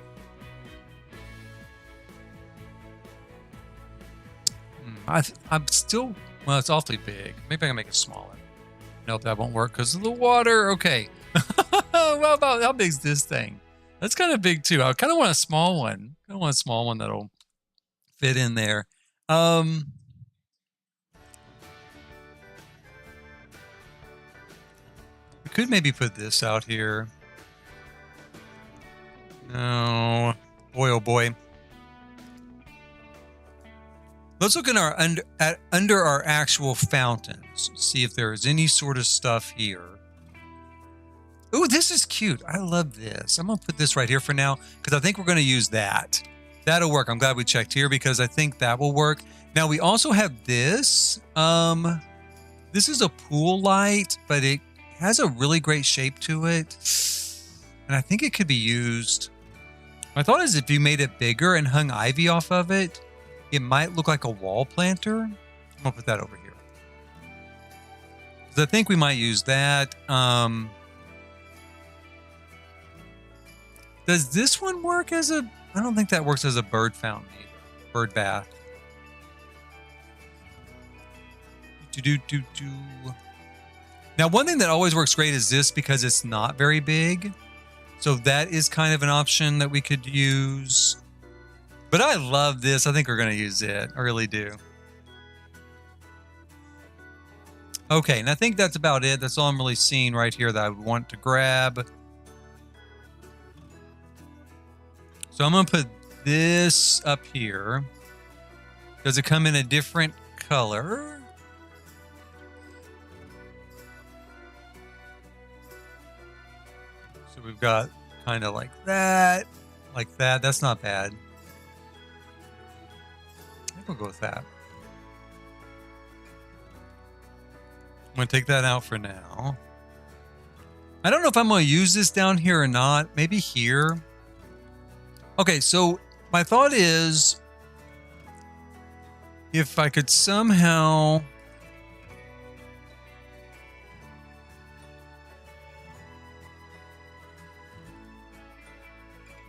Speaker 1: I'm still, well, it's awfully big. Maybe I can make it smaller. Nope, that won't work because of the water. Okay. Well, about how big is this thing? That's kind of big too. I kind of want a small one. I want a small one that'll fit in there. We could maybe put this out here. No. Boy, oh boy. Let's look in our under our actual fountains. See if there is any sort of stuff here. Ooh, this is cute. I love this. I'm going to put this right here for now because I think we're going to use that. That'll work. I'm glad we checked here because I think that will work. Now, we also have this. This is a pool light, but it has a really great shape to it. And I think it could be used. My thought is if you made it bigger and hung ivy off of it, it might look like a wall planter. I'm going to put that over here. Because I think we might use that. Does this one work as a... I don't think that works as a bird fountain either. Bird bath. Now, one thing that always works great is this because it's not very big. So that is kind of an option that we could use. But I love this. I think we're going to use it. I really do. Okay, and I think that's about it. That's all I'm really seeing right here that I would want to grab. So I'm going to put this up here. Does it come in a different color? So we've got kind of like that. Like that. That's not bad. I think we'll go with that. I'm going to take that out for now. I don't know if I'm going to use this down here or not. Maybe here. Okay, so my thought is if I could somehow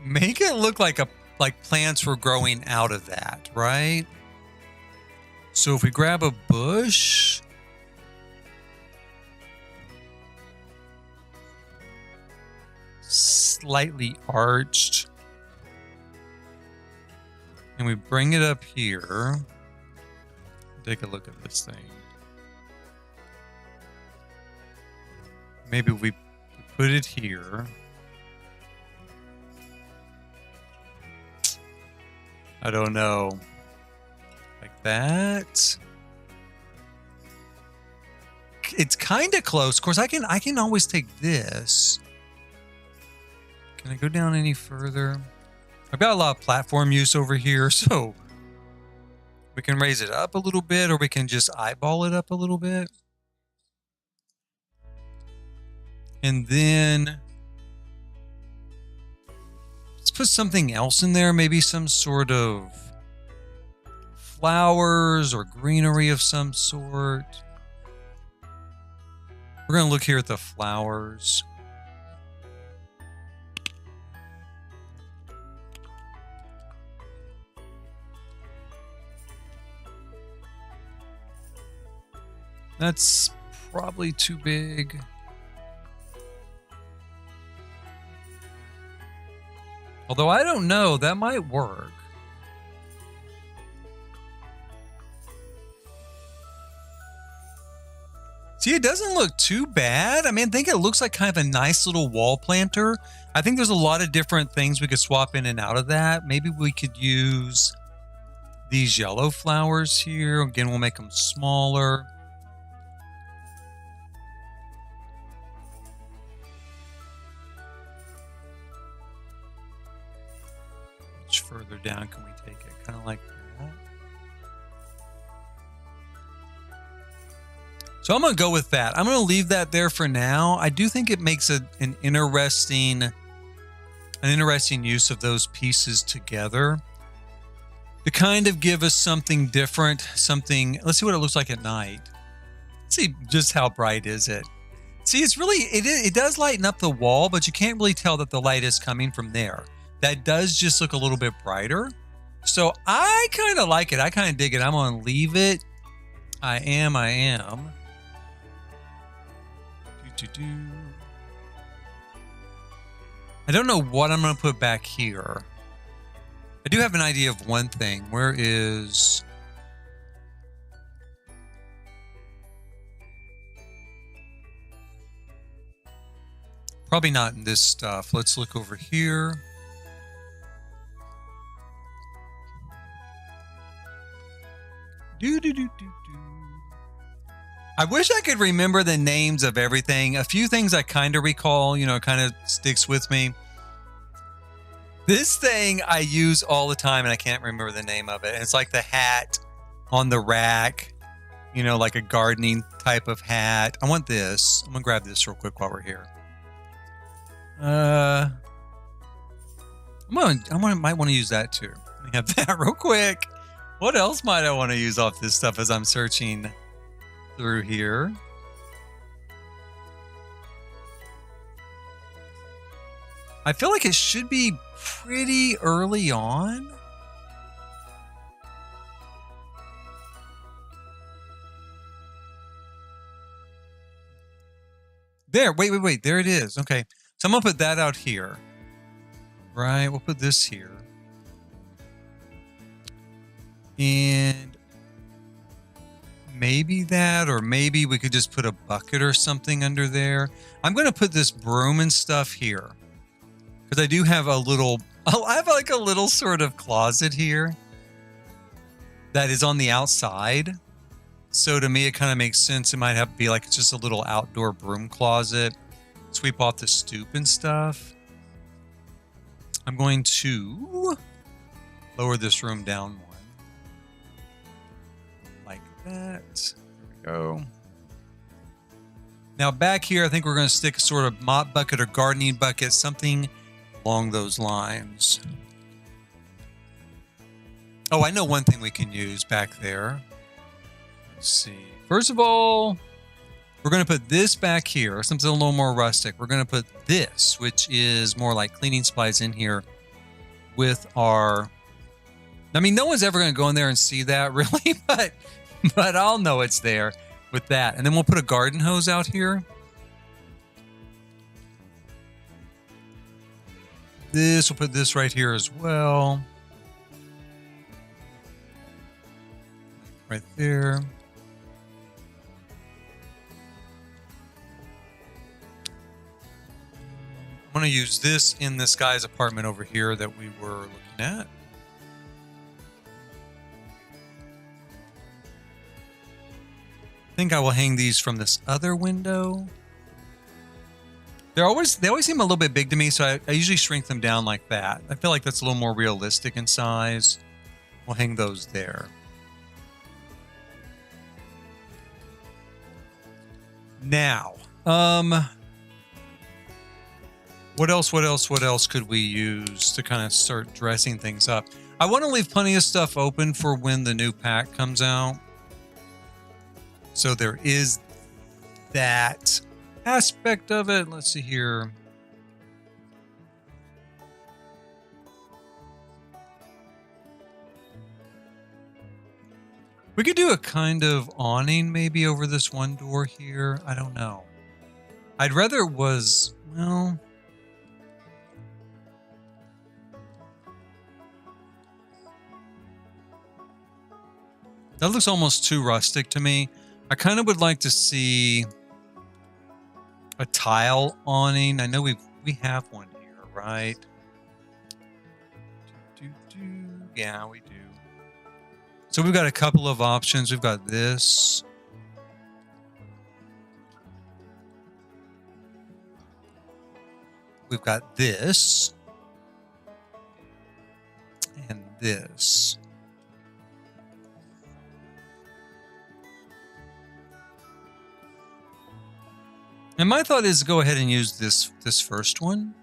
Speaker 1: make it look like plants were growing out of that, right? So if we grab a bush, slightly arched, and we bring it up here. Take a look at this thing. Maybe we put it here. I don't know. Like that. It's kind of close. Of course, I can always take this. Can I go down any further? I've got a lot of platform use over here, so we can raise it up a little bit, or we can just eyeball it up a little bit. And then let's put something else in there, maybe some sort of flowers or greenery of some sort. We're going to look here at the flowers. That's probably too big. Although I don't know, that might work. See, it doesn't look too bad. I mean, I think it looks like kind of a nice little wall planter. I think there's a lot of different things we could swap in and out of that. Maybe we could use these yellow flowers here. Again, we'll make them smaller. Much further down can we take it? Kind of like that. So I'm going to go with that. I'm going to leave that there for now. I do think it makes an interesting use of those pieces together to kind of give us something different, something. Let's see what it looks like at night. Let's see just how bright is it. See, it's really, it does lighten up the wall, but you can't really tell that the light is coming from there. That does just look a little bit brighter. So I kind of like it. I kind of dig it. I'm going to leave it. I am. I don't know what I'm going to put back here. I do have an idea of one thing. Where is... Probably not in this stuff. Let's look over here. I wish I could remember the names of everything. A few things I kind of recall, kind of sticks with me. This thing I use all the time and I can't remember the name of it. And it's like the hat on the rack, like a gardening type of hat. I want this. I'm going to grab this real quick while we're here. I might want to use that too. Let me have that real quick. What else might I want to use off this stuff as I'm searching through here? I feel like it should be pretty early on. There, wait. There it is. Okay. So I'm going to put that out here. Right. We'll put this here. And Maybe that, or maybe we could just put a bucket or something under there. I'm going to put this broom and stuff here because I do have a little, I have like a little sort of closet here that is on the outside. So to me, it kind of makes sense. It might have to be like just a little outdoor broom closet. Sweep off the stoop and stuff. I'm going to lower this room down one. Like that. There we go. Now back here, I think we're going to stick a sort of mop bucket or gardening bucket, something along those lines. Oh, I know one thing we can use back there. Let's see. First of all, we're going to put this back here, something a little more rustic. We're going to put this, which is more like cleaning supplies in here with our... I mean, no one's ever going to go in there and see that really, but I'll know it's there with that. And then we'll put a garden hose out here. We'll put this right here as well. Right there. I'm going to use this in this guy's apartment over here that we were looking at. I think I will hang these from this other window. They always seem a little bit big to me, so I usually shrink them down like that. I feel like that's a little more realistic in size. We'll hang those there. Now, what else could we use to kind of start dressing things up? I want to leave plenty of stuff open for when the new pack comes out. So there is that aspect of it. Let's see here. We could do a kind of awning maybe over this one door here. I don't know. I'd rather it was, well... That looks almost too rustic to me. I kind of would like to see a tile awning. I know we have one here, right? Yeah, we do. So we've got a couple of options. We've got this. We've got this. And this. And my thought is go ahead and use this first one.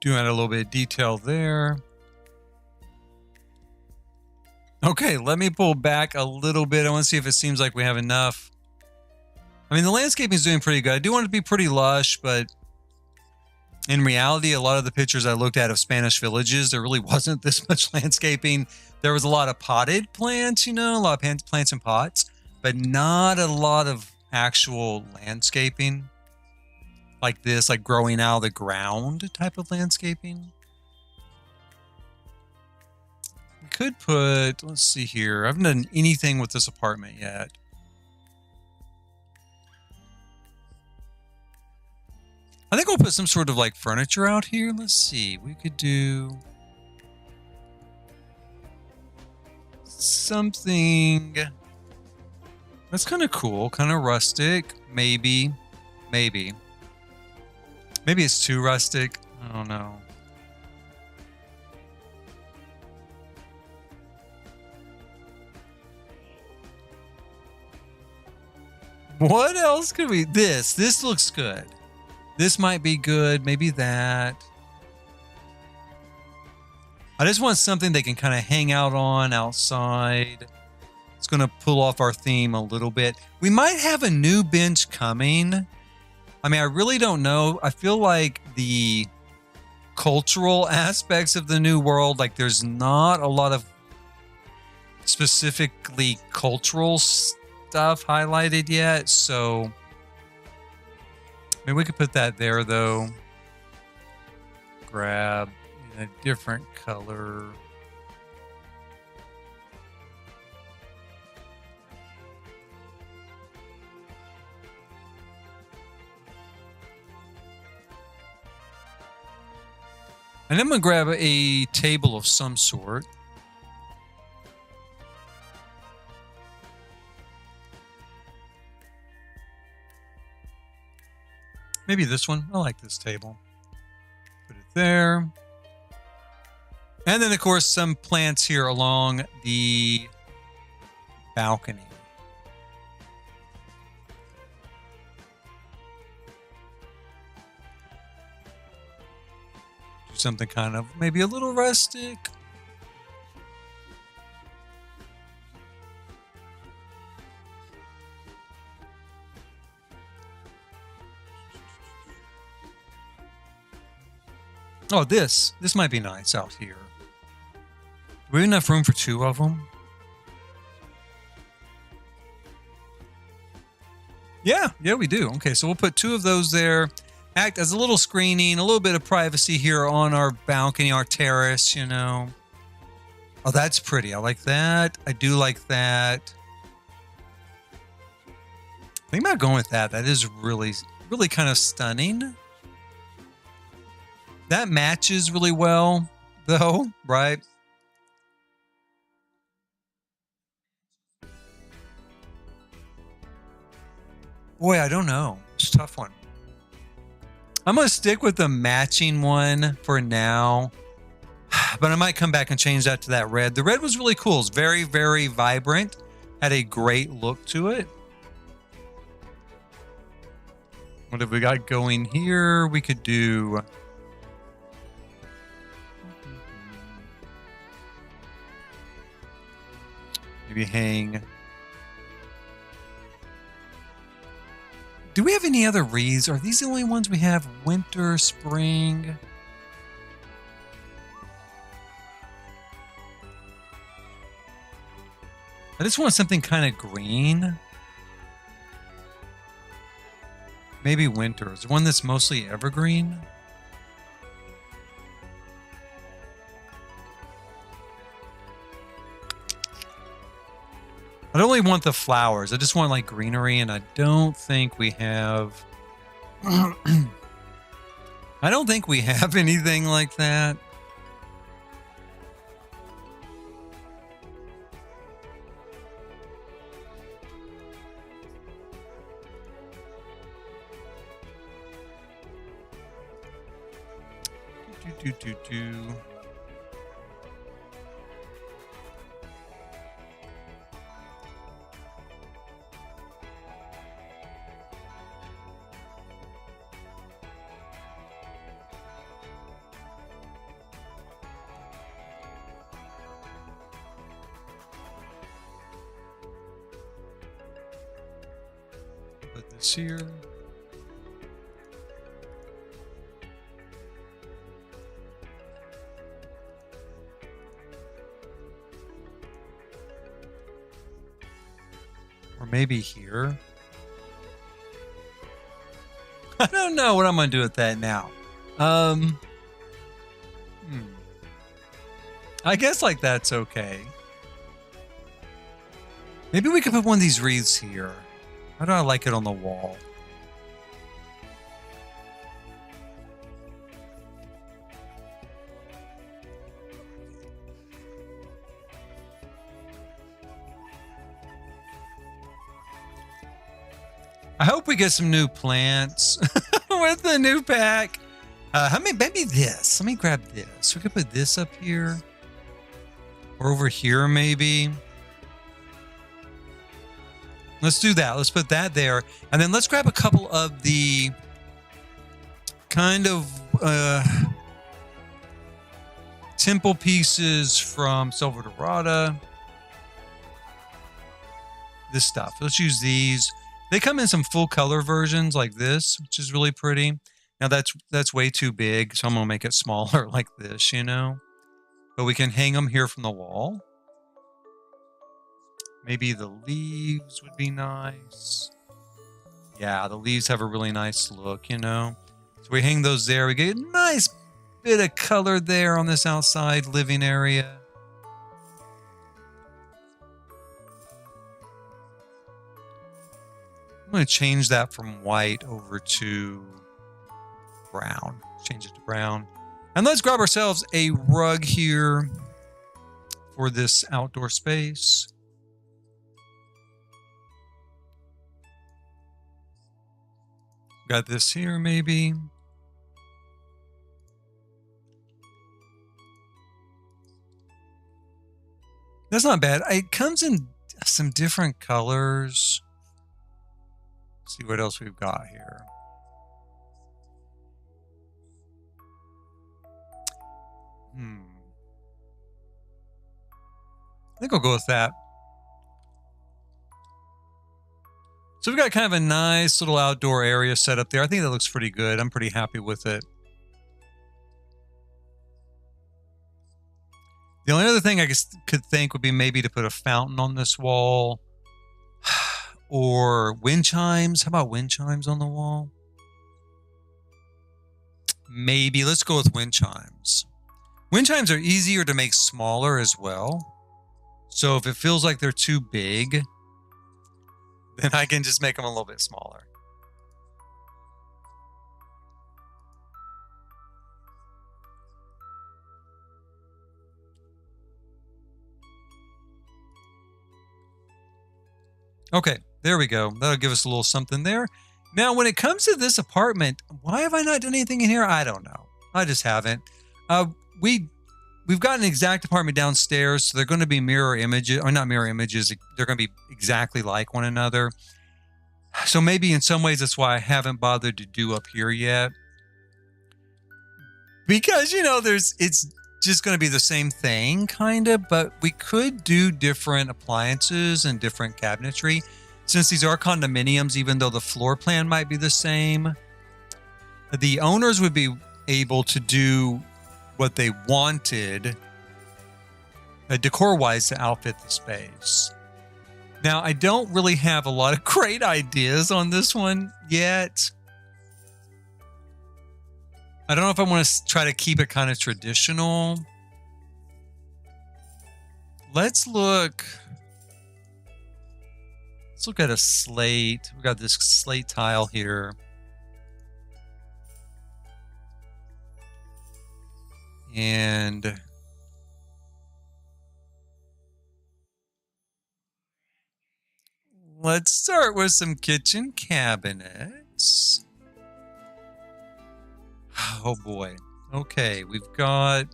Speaker 1: Add a little bit of detail there. Okay, let me pull back a little bit. I want to see if it seems like we have enough. I mean, the landscaping is doing pretty good. I do want it to be pretty lush, but in reality, a lot of the pictures I looked at of Spanish villages, there really wasn't this much landscaping. There was a lot of potted plants, you know, a lot of plants in pots, but not a lot of actual landscaping like this, like growing out of the ground type of landscaping. We could put, let's see here. I haven't done anything with this apartment yet. I think we'll put some sort of like furniture out here. Let's see. We could do something that's kind of cool, kind of rustic. Maybe it's too rustic. I don't know. What else could we... This looks good. This might be good. Maybe that. I just want something they can kind of hang out on outside. It's going to pull off our theme a little bit. We might have a new bench coming. I mean, I really don't know. I feel like the cultural aspects of the New World. Like there's not a lot of specifically cultural stuff highlighted yet. So maybe we could put that there though. Grab a different color. And I'm going to grab a table of some sort. Maybe this one. I like this table. Put it there. And then, of course, some plants here along the balcony. Do something kind of maybe a little rustic. Oh, this might be nice out here. Do we have enough room for 2 of them? Yeah, we do. Okay, so we'll put 2 of those there. Act as a little screening, a little bit of privacy here on our balcony, our terrace, you know. Oh, that's pretty. I like that. I do like that. I think about going with that. That is really, really kind of stunning. That matches really well, though, right? Boy, I don't know. It's a tough one. I'm going to stick with the matching one for now, but I might come back and change that to that red. The red was really cool. It's very, very vibrant. Had a great look to it. What have we got going here? We could do... maybe hang... Do we have any other wreaths? Are these the only ones we have? Winter, spring? I just want something kind of green. Maybe winter. Is there one that's mostly evergreen? I don't really want the flowers. I just want like greenery, and I don't think we have... I don't think we have anything like that. Do. Put this here. Or maybe here. I don't know what I'm going to do with that now. I guess like that's okay. Maybe we could put one of these wreaths here. How do I like it on the wall? I hope we get some new plants with the new pack. Maybe this. Let me grab this. We could put this up here. Or over here, maybe. Let's do that. Let's put that there. And then let's grab a couple of the kind of temple pieces from Silver Dorada. This stuff. Let's use these. They come in some full color versions like this, which is really pretty. Now that's way too big, so I'm gonna make it smaller like this, you know. But we can hang them here from the wall. Maybe the leaves would be nice. Yeah, the leaves have a really nice look, you know. So we hang those there. We get a nice bit of color there on this outside living area. I'm going to change that from white over to brown. Change it to brown. And let's grab ourselves a rug here for this outdoor space. Got this here, maybe. That's not bad. It comes in some different colors. Let's see what else we've got here. I think I'll go with that. So we've got kind of a nice little outdoor area set up there. I think that looks pretty good. I'm pretty happy with it. The only other thing I could think would be maybe to put a fountain on this wall or wind chimes. How about wind chimes on the wall? Maybe. Let's go with wind chimes. Wind chimes are easier to make smaller as well. So if it feels like they're too big, then I can just make them a little bit smaller. Okay, there we go. That'll give us a little something there. Now, when it comes to this apartment, why have I not done anything in here? I don't know. I just haven't. We've got an exact apartment downstairs, so they're going to be mirror images, or not mirror images. They're going to be exactly like one another. So maybe in some ways that's why I haven't bothered to do up here yet. Because, you know, it's just going to be the same thing, kind of, but we could do different appliances and different cabinetry. Since these are condominiums, even though the floor plan might be the same, the owners would be able to do what they wanted decor-wise to outfit the space. Now, I don't really have a lot of great ideas on this one yet. I don't know if I want to try to keep it kind of traditional. Let's look at a slate. We got this slate tile here. And let's start with some kitchen cabinets. Oh boy. Okay, we've got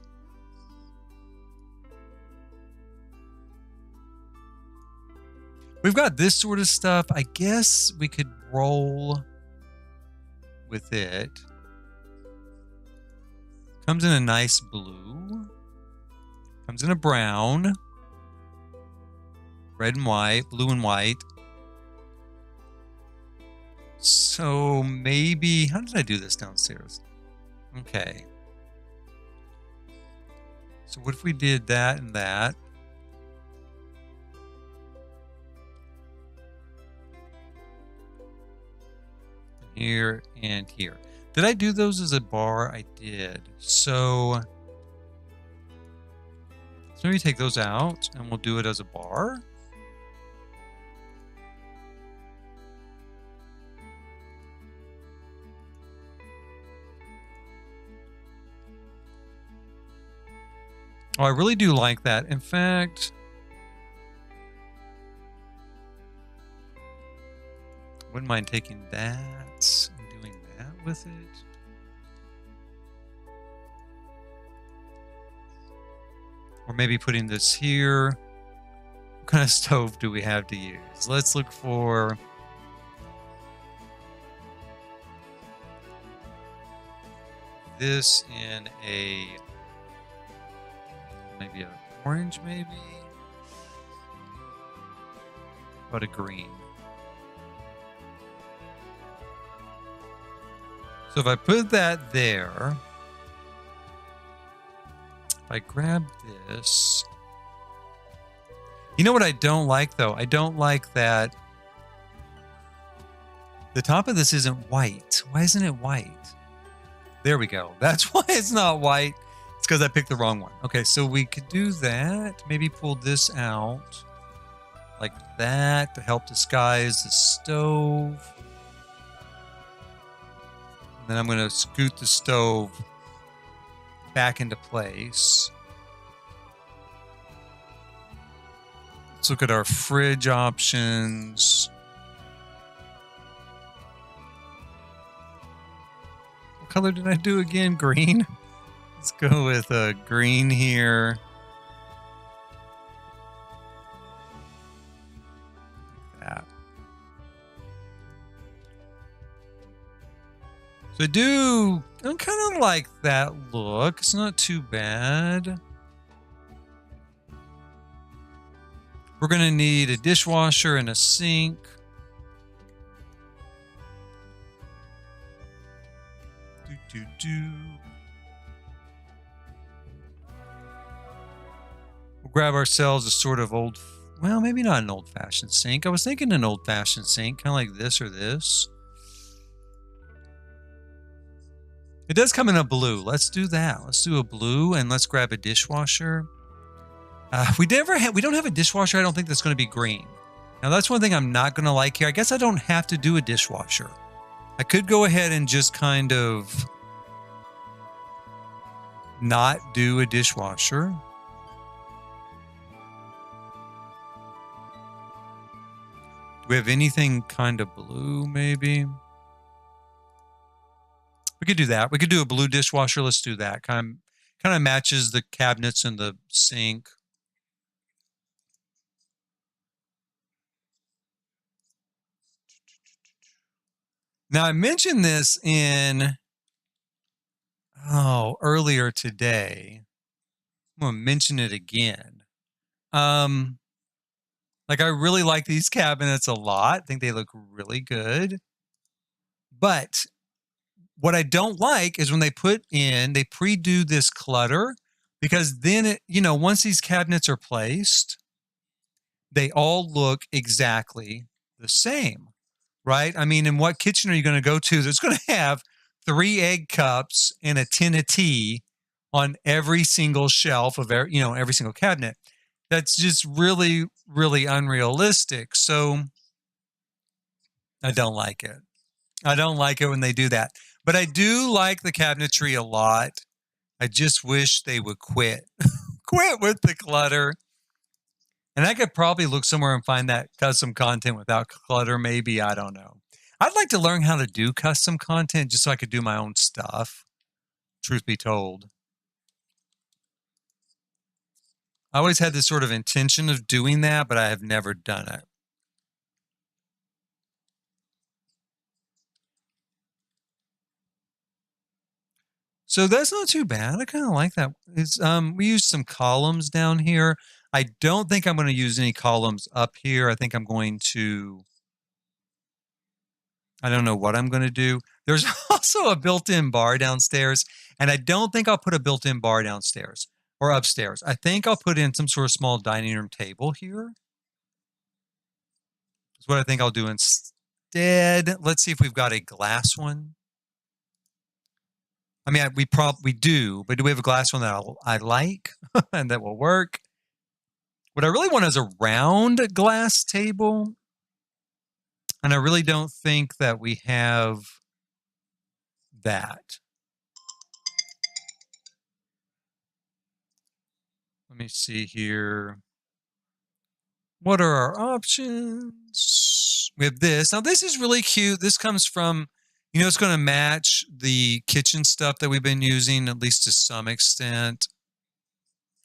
Speaker 1: this sort of stuff. I guess we could roll with it. Comes in a nice blue. Comes in a brown. Red and white, blue and white. So maybe, how did I do this downstairs? Okay. So what if we did that and that? Here and here. Did I do those as a bar? I did. So maybe take those out and we'll do it as a bar. Oh, I really do like that. In fact, wouldn't mind taking that and doing that with it. Or maybe putting this here. What kind of stove do we have to use? Let's look for this in a maybe an orange, maybe. But a green. So if I put that there, if I grab this, you know what I don't like though? I don't like that the top of this isn't white. Why isn't it white? There we go. That's why it's not white. It's because I picked the wrong one. Okay, so we could do that. Maybe pull this out like that to help disguise the stove. And then I'm going to scoot the stove back into place. Let's look at our fridge options. What color did I do again? Green? Let's go with a green here. Like that. So I kind of like that look. It's not too bad. We're going to need a dishwasher and a sink. We'll grab ourselves a sort of well, maybe not an old-fashioned sink. I was thinking an old-fashioned sink, kind of like this or this. It does come in a blue. Let's do that. Let's do a blue, and let's grab a dishwasher. We don't have a dishwasher, I don't think, that's going to be green. Now, that's one thing I'm not going to like here. I guess I don't have to do a dishwasher. I could go ahead and just kind of not do a dishwasher. Do we have anything kind of blue, maybe? We could do that. We could do a blue dishwasher. Let's do that. Kind of matches the cabinets and the sink. Now, I mentioned this earlier today. I'm going to mention it again. Like, I really like these cabinets a lot. I think they look really good. But what I don't like is when they pre-do this clutter, because then once these cabinets are placed, they all look exactly the same. Right? I mean, in what kitchen are you going to go to that's going to have 3 egg cups and a tin of tea on every single shelf of every single cabinet? That's just really, really unrealistic. So I don't like it. I don't like it when they do that. But I do like the cabinetry a lot. I just wish they would quit. Quit with the clutter. And I could probably look somewhere and find that custom content without clutter, maybe. I don't know. I'd like to learn how to do custom content just so I could do my own stuff, truth be told. I always had this sort of intention of doing that, but I have never done it. So that's not too bad. I kind of like that. We used some columns down here. I don't think I'm going to use any columns up here. I think I'm going to, I don't know what I'm going to do. There's also a built-in bar downstairs, and I don't think I'll put a built-in bar downstairs or upstairs. I think I'll put in some sort of small dining room table here. That's what I think I'll do instead. Let's see if we've got a glass one. I mean, we do, but do we have a glass one that I like and that will work? What I really want is a round glass table, and I really don't think that we have that. Let me see here. What are our options? We have this. Now, this is really cute. This comes from, it's going to match the kitchen stuff that we've been using, at least to some extent.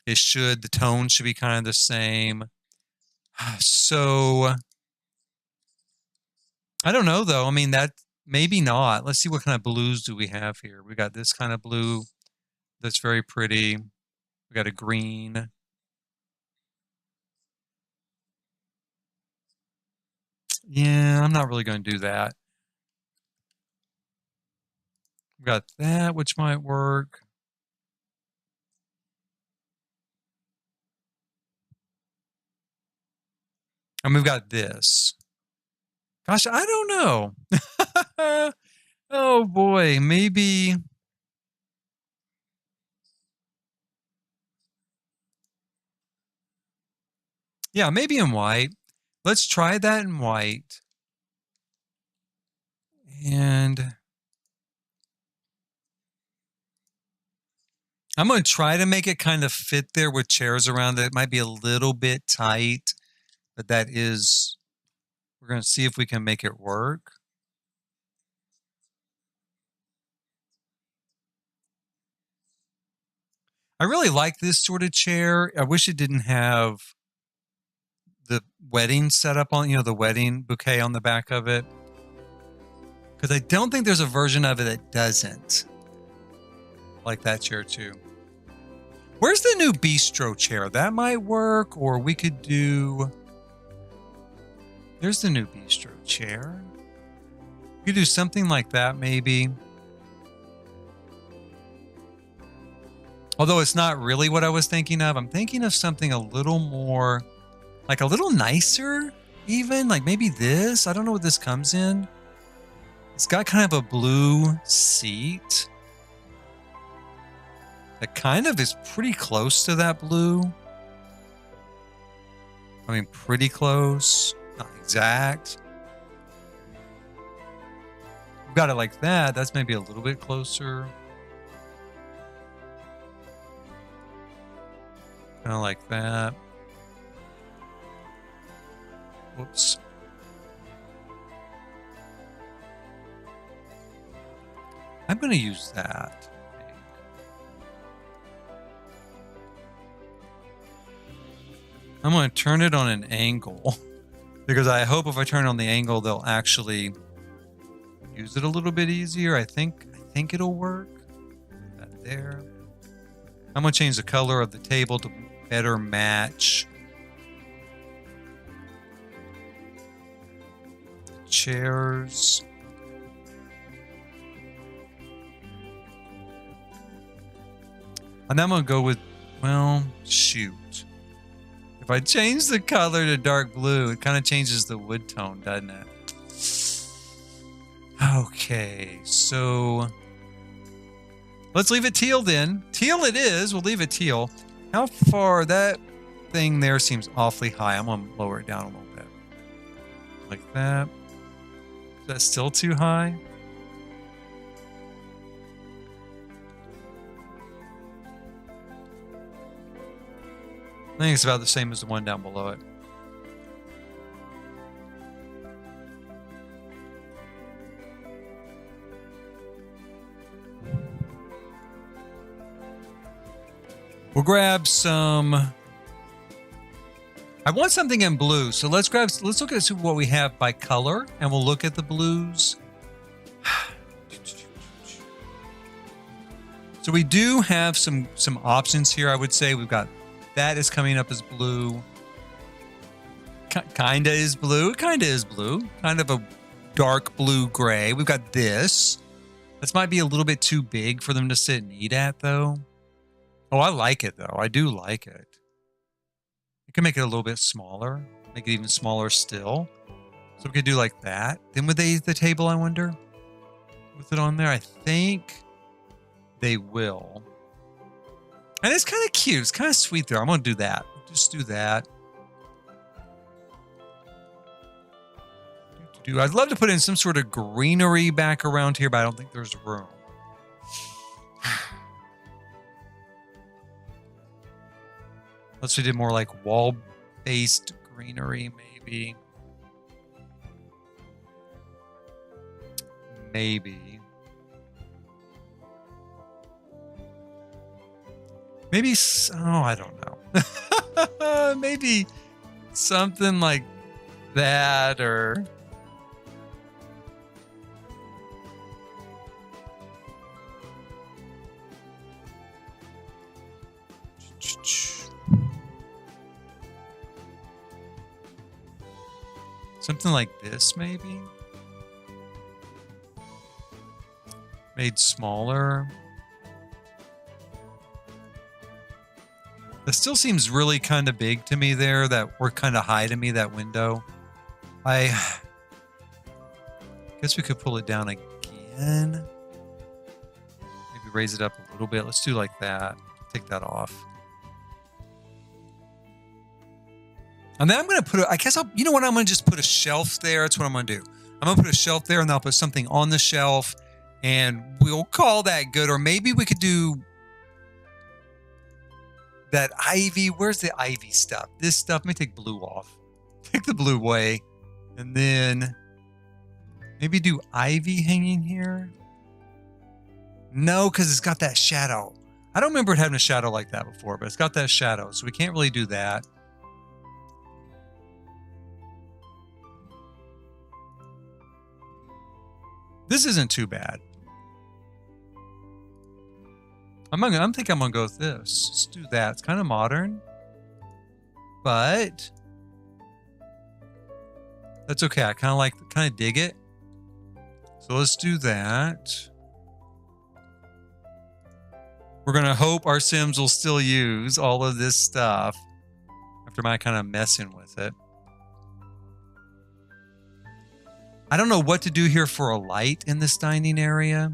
Speaker 1: The tone should be kind of the same. So, I don't know, though. I mean, that maybe not. Let's see what kind of blues do we have here. We got this kind of blue that's very pretty. We got a green. Yeah, I'm not really going to do that. We got that, which might work. And we've got this. Gosh, I don't know. Oh boy, maybe. Yeah, maybe in white. Let's try that in white. And I'm going to try to make it kind of fit there with chairs around it. It might be a little bit tight, but that is, we're going to see if we can make it work. I really like this sort of chair. I wish it didn't have the wedding setup on, the wedding bouquet on the back of it. Because I don't think there's a version of it that doesn't. Like that chair too. Where's the new bistro chair? That might work, or we could do... There's the new bistro chair. We could do something like that maybe. Although it's not really what I was thinking of. I'm thinking of something a little more, like a little nicer even. Like maybe this. I don't know what this comes in. It's got kind of a blue seat. That kind of is pretty close to that blue. I mean, pretty close. Not exact. We've got it like that. That's maybe a little bit closer. Kind of like that. Whoops. I'm going to use that. I'm going to turn it on an angle because I hope if I turn it on the angle, they'll actually use it a little bit easier. I think it'll work. That there. I'm going to change the color of the table to better match the chairs. And I'm going to go with, well, shoot. If I change the color to dark blue, it kind of changes the wood tone, doesn't it? Okay, so let's leave it teal then. Teal it is. We'll leave it teal. How far? That thing there seems awfully high. I'm going to lower it down a little bit. Like that. Is that still too high? I think it's about the same as the one down below it. We'll grab some. I want something in blue, so let's look at what we have by color, and we'll look at the blues. So we do have some options here. I would say we've got that is coming up as blue. Kinda is blue. Kinda is blue. Kind of a dark blue gray. We've got this. This might be a little bit too big for them to sit and eat at, though. Oh, I like it, though. I do like it. You can make it a little bit smaller. Make it even smaller still. So we could do like that. Then would they eat the table, I wonder? With it on there? I think they will. And it's kind of cute. It's kind of sweet there. I'm going to do that. Just do that. I'd love to put in some sort of greenery back around here, but I don't think there's room. Unless we did more like wall-based greenery, maybe. Maybe. Maybe, oh, I don't know. Maybe something like that, or... Something like this, maybe? made smaller. That still seems really kind of big to me there, that we're kind of high to me, that window. I guess we could pull it down again. Maybe raise it up a little bit. Let's do like that. Take that off. And then I'm going to put, you know what? I'm going to just put a shelf there. That's what I'm going to do. I'm going to put a shelf there and then I'll put something on the shelf and we'll call that good. Or maybe we could do that ivy. Where's the ivy stuff? This stuff, let me take blue off. Take the blue away. And then maybe do ivy hanging here. No, because it's got that shadow. I don't remember it having a shadow like that before, but it's got that shadow. So we can't really do that. This isn't too bad. I'm thinking I'm gonna go with this. Let's do that. It's kind of modern, but that's okay. I kind of dig it. So let's do that. We're gonna hope our Sims will still use all of this stuff after my kind of messing with it. I don't know what to do here for a light in this dining area.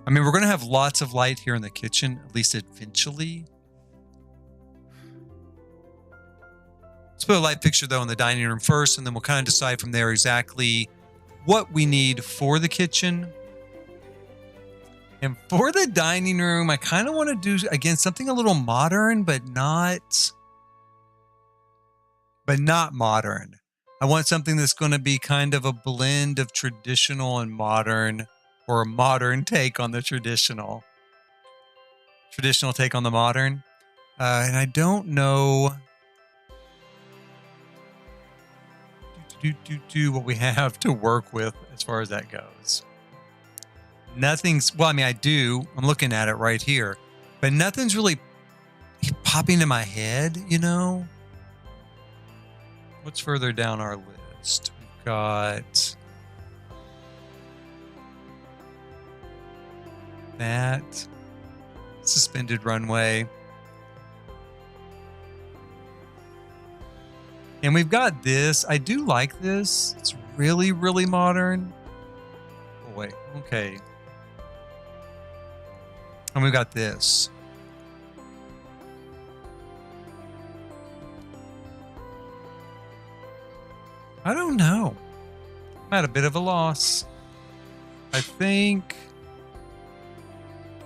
Speaker 1: I mean, we're going to have lots of light here in the kitchen, at least eventually. Let's put a light fixture, though, in the dining room first, and then we'll kind of decide from there exactly what we need for the kitchen. And for the dining room, I kind of want to do, again, something a little modern, but not modern. I want something that's going to be kind of a blend of traditional and modern, or a modern take on the traditional. Traditional take on the modern. And I don't know what we have to work with as far as that goes. Nothing's, well, I mean, I do. I'm looking at it right here. But nothing's really popping in my head, you know? What's further down our list? We've got that suspended runway. And we've got this. I do like this. It's really, really modern. Oh, wait. Okay. And we've got this. I don't know. I'm at a bit of a loss. I think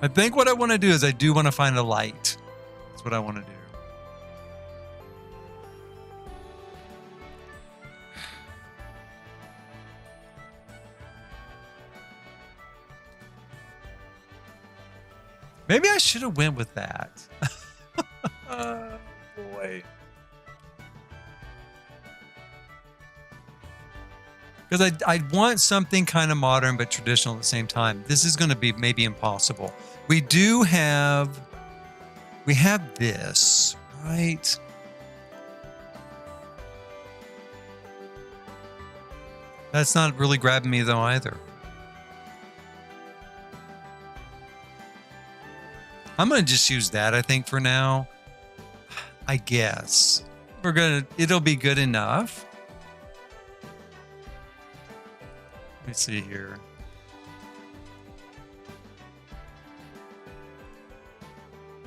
Speaker 1: what I want to do is I do want to find a light. That's what I want to do. Maybe I should have went with that. Boy. Because I want something kind of modern but traditional at the same time. This is going to be maybe impossible. We have this, right? That's not really grabbing me though either. I'm going to just use that, I think, for now. I guess. It'll be good enough. Let me see here.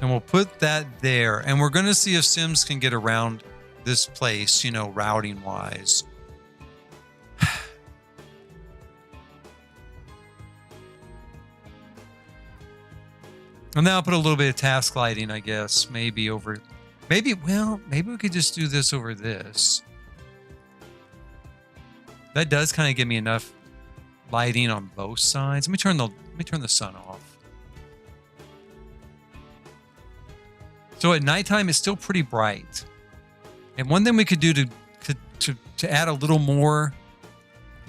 Speaker 1: And we'll put that there. And we're going to see if Sims can get around this place, you know, routing wise. And then I'll put a little bit of task lighting, I guess. Maybe we could just do this over this. That does kind of give me enough lighting on both sides. Let me turn the sun off. So at nighttime, it's still pretty bright. And one thing we could do to add a little more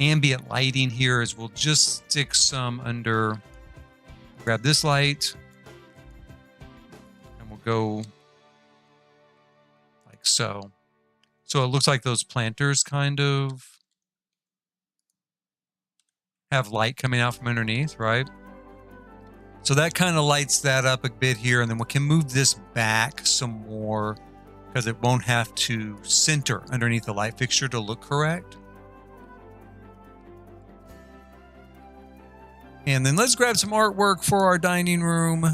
Speaker 1: ambient lighting here is we'll just stick some under. Grab this light, and we'll go like so. So it looks like those planters kind of have light coming out from underneath, right? So that kind of lights that up a bit here, and then we can move this back some more because it won't have to center underneath the light fixture to look correct. And then let's grab some artwork for our dining room.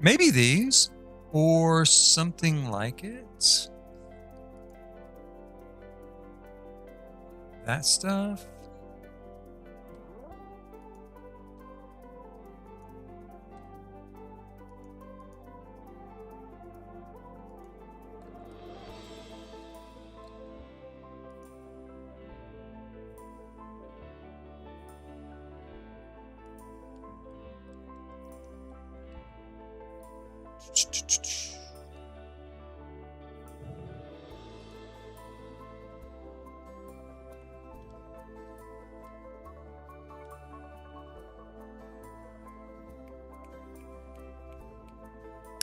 Speaker 1: Maybe these or something like it. That stuff.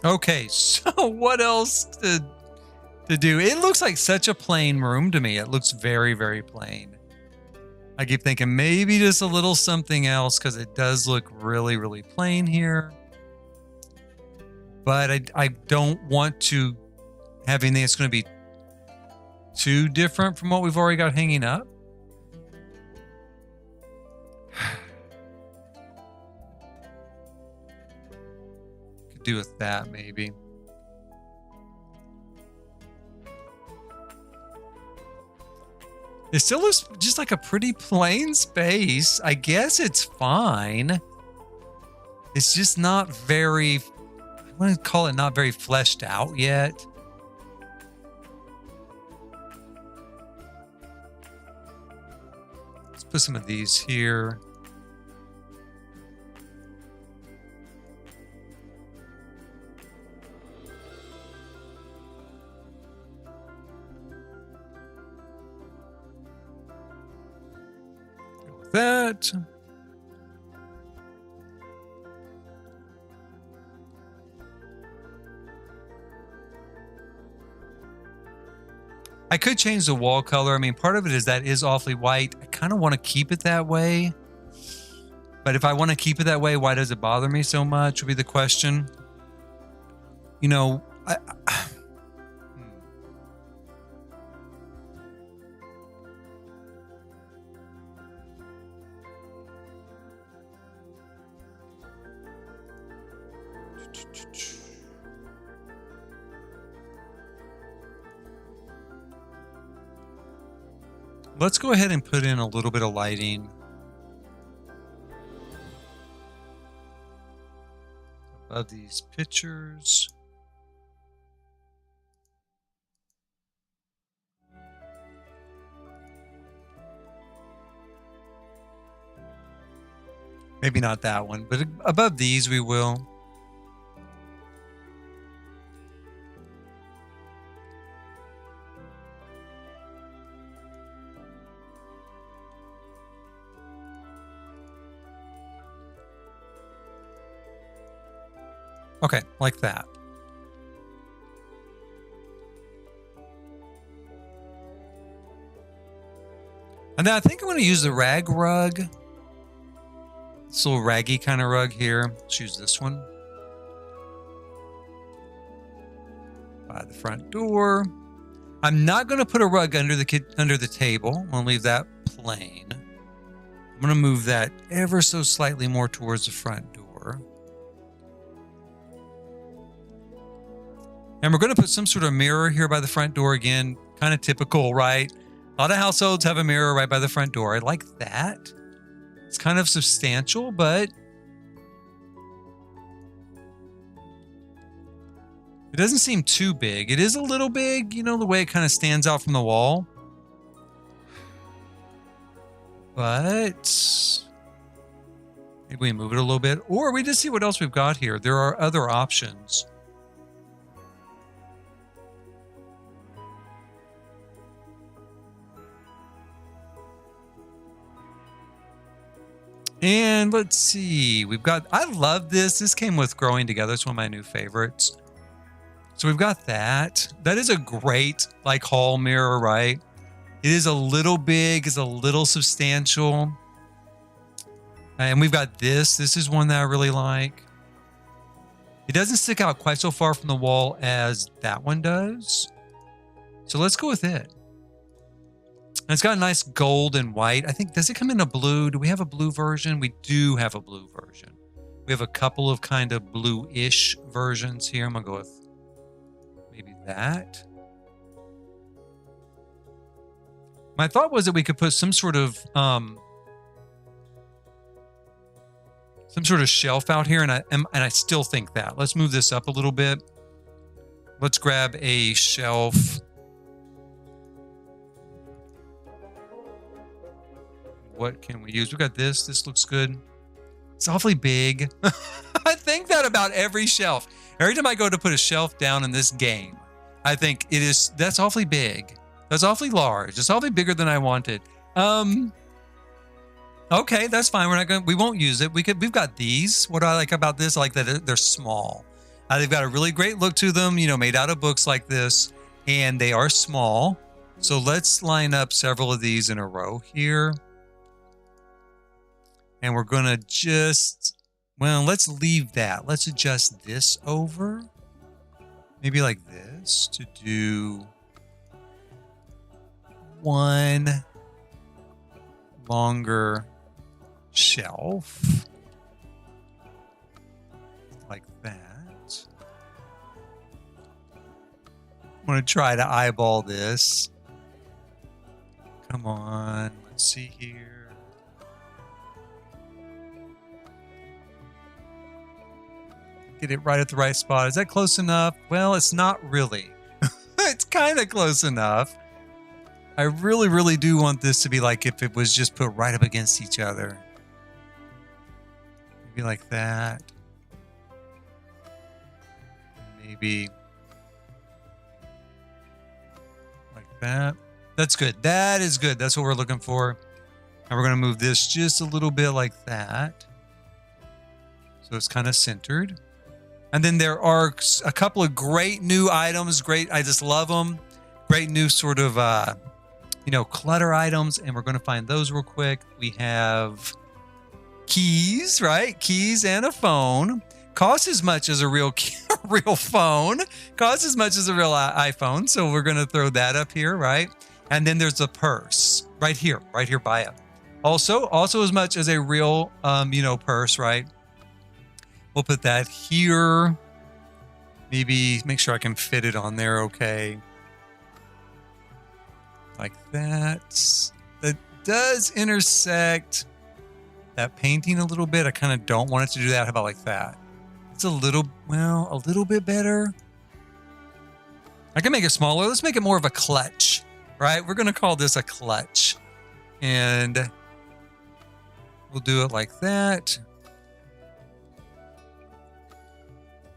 Speaker 1: Okay, so what else to do? It looks like such a plain room to me. It looks very, very plain. I keep thinking maybe just a little something else because it does look really, really plain here. But I don't want to have anything that's going to be too different from what we've already got hanging up. Could do with that maybe. It still looks just like a pretty plain space. I guess it's fine. It's just not very, I want to call it not very fleshed out yet. Let's put some of these here. Go with that. I could change the wall color. I mean, part of it is that is awfully white. I kind of want to keep it that way. But if I want to keep it that way, why does it bother me so much would be the question. You know, let's go ahead and put in a little bit of lighting. Above these pictures. Maybe not that one, but above these we will. Okay, like that. And then I think I'm going to use the rag rug. This little raggy kind of rug here. Let's use this one. By the front door. I'm not going to put a rug under the table. I'm going to leave that plain. I'm going to move that ever so slightly more towards the front door. And we're going to put some sort of mirror here by the front door again. Kind of typical, right? A lot of households have a mirror right by the front door. I like that. It's kind of substantial, but it doesn't seem too big. It is a little big, you know, the way it kind of stands out from the wall. But maybe we move it a little bit, or we just see what else we've got here. There are other options. And let's see, I love this. This came with Growing Together. It's one of my new favorites. So we've got that. That is a great like hall mirror, right? It is a little big, it's a little substantial. And we've got this. This is one that I really like. It doesn't stick out quite so far from the wall as that one does. So let's go with it. And it's got a nice gold and white. I think, does it come in a blue? Do we have a blue version? We do have a blue version. We have a couple of kind of blue-ish versions here. I'm going to go with maybe that. My thought was that we could put some sort of shelf out here, and I still think that. Let's move this up a little bit. Let's grab a shelf. What can we use? We got this. This looks good. It's awfully big. I think that about every shelf. Every time I go to put a shelf down in this game, I think that's awfully big. That's awfully large. It's awfully bigger than I wanted. Okay, that's fine. We won't use it. We've got these. What I like about this, I like that they're small. They've got a really great look to them, made out of books like this, and they are small. So let's line up several of these in a row here. And we're going to let's leave that. Let's adjust this over. Maybe like this to do one longer shelf. Like that. I'm going to try to eyeball this. Come on. Let's see here. Get it right at the right spot. Is that close enough? Well, it's not really. It's kind of close enough. I really, really do want this to be like if it was just put right up against each other. Maybe like that. Maybe like that. That's good. That is good. That's what we're looking for. And we're going to move this just a little bit like that. So it's kind of centered. And then there are a couple of great new items. Great. I just love them. Great new sort of, clutter items. And we're going to find those real quick. We have keys, right? Keys and a phone. Cost as much as a real phone. Cost as much as a real iPhone. So we're going to throw that up here, right? And then there's a purse right here by it. Also as much as a real, purse, right? We'll put that here. Maybe make sure I can fit it on there okay. Like that. That does intersect that painting a little bit. I kind of don't want it to do that. How about like that? It's a little bit better. I can make it smaller. Let's make it more of a clutch, right? We're going to call this a clutch. And we'll do it like that.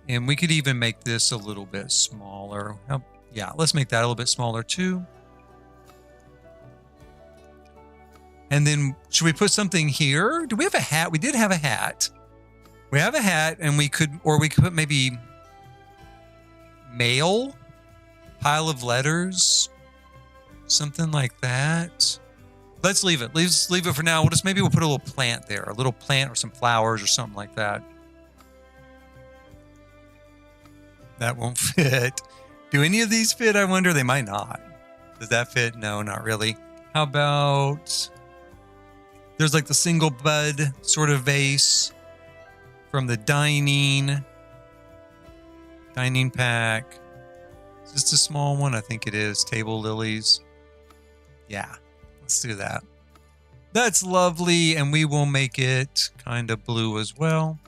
Speaker 1: And we could even make this a little bit smaller. Yeah, let's make that a little bit smaller too. And then should we put something here? Do we have a hat? We did have a hat. We have a hat, and we could put maybe mail, pile of letters, something like that. Let's leave it. Let's leave it for now. We'll put a little plant there, a little plant or some flowers or something like that. That won't fit. Do any of these fit? I wonder. They might not. Does that fit? No, not really. How about there's like the single bud sort of vase from the dining pack. Is this a small one? I think it is. Table lilies. Yeah, let's do that. That's lovely. And we will make it kind of blue as well.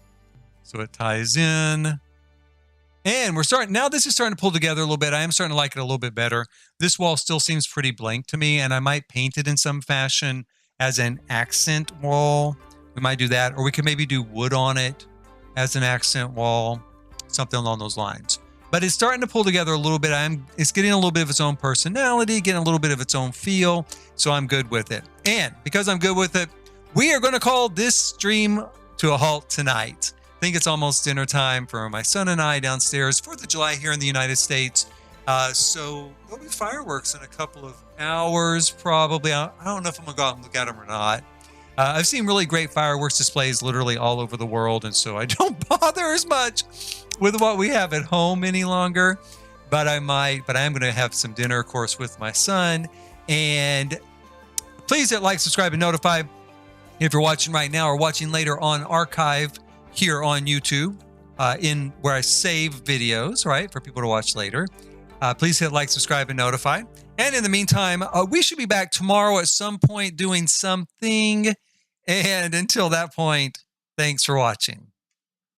Speaker 1: So it ties in. And now this is starting to pull together a little bit. I am starting to like it a little bit better. This wall still seems pretty blank to me, and I might paint it in some fashion as an accent wall. We might do that, or we could maybe do wood on it as an accent wall, something along those lines. But it's starting to pull together a little bit. It's getting a little bit of its own personality, getting a little bit of its own feel, so I'm good with it. And because I'm good with it, we are going to call this stream to a halt tonight. I think it's almost dinner time for my son and I downstairs. 4th of July here in the United States. So there'll be fireworks in a couple of hours, probably. I don't know if I'm going to go out and look at them or not. I've seen really great fireworks displays literally all over the world, and so I don't bother as much with what we have at home any longer. But I am going to have some dinner, of course, with my son. And please hit like, subscribe, and notify if you're watching right now or watching later on archive here on YouTube, in where I save videos, right, for people to watch later. Please hit like, subscribe, and notify. And in the meantime, we should be back tomorrow at some point doing something. And until that point, thanks for watching.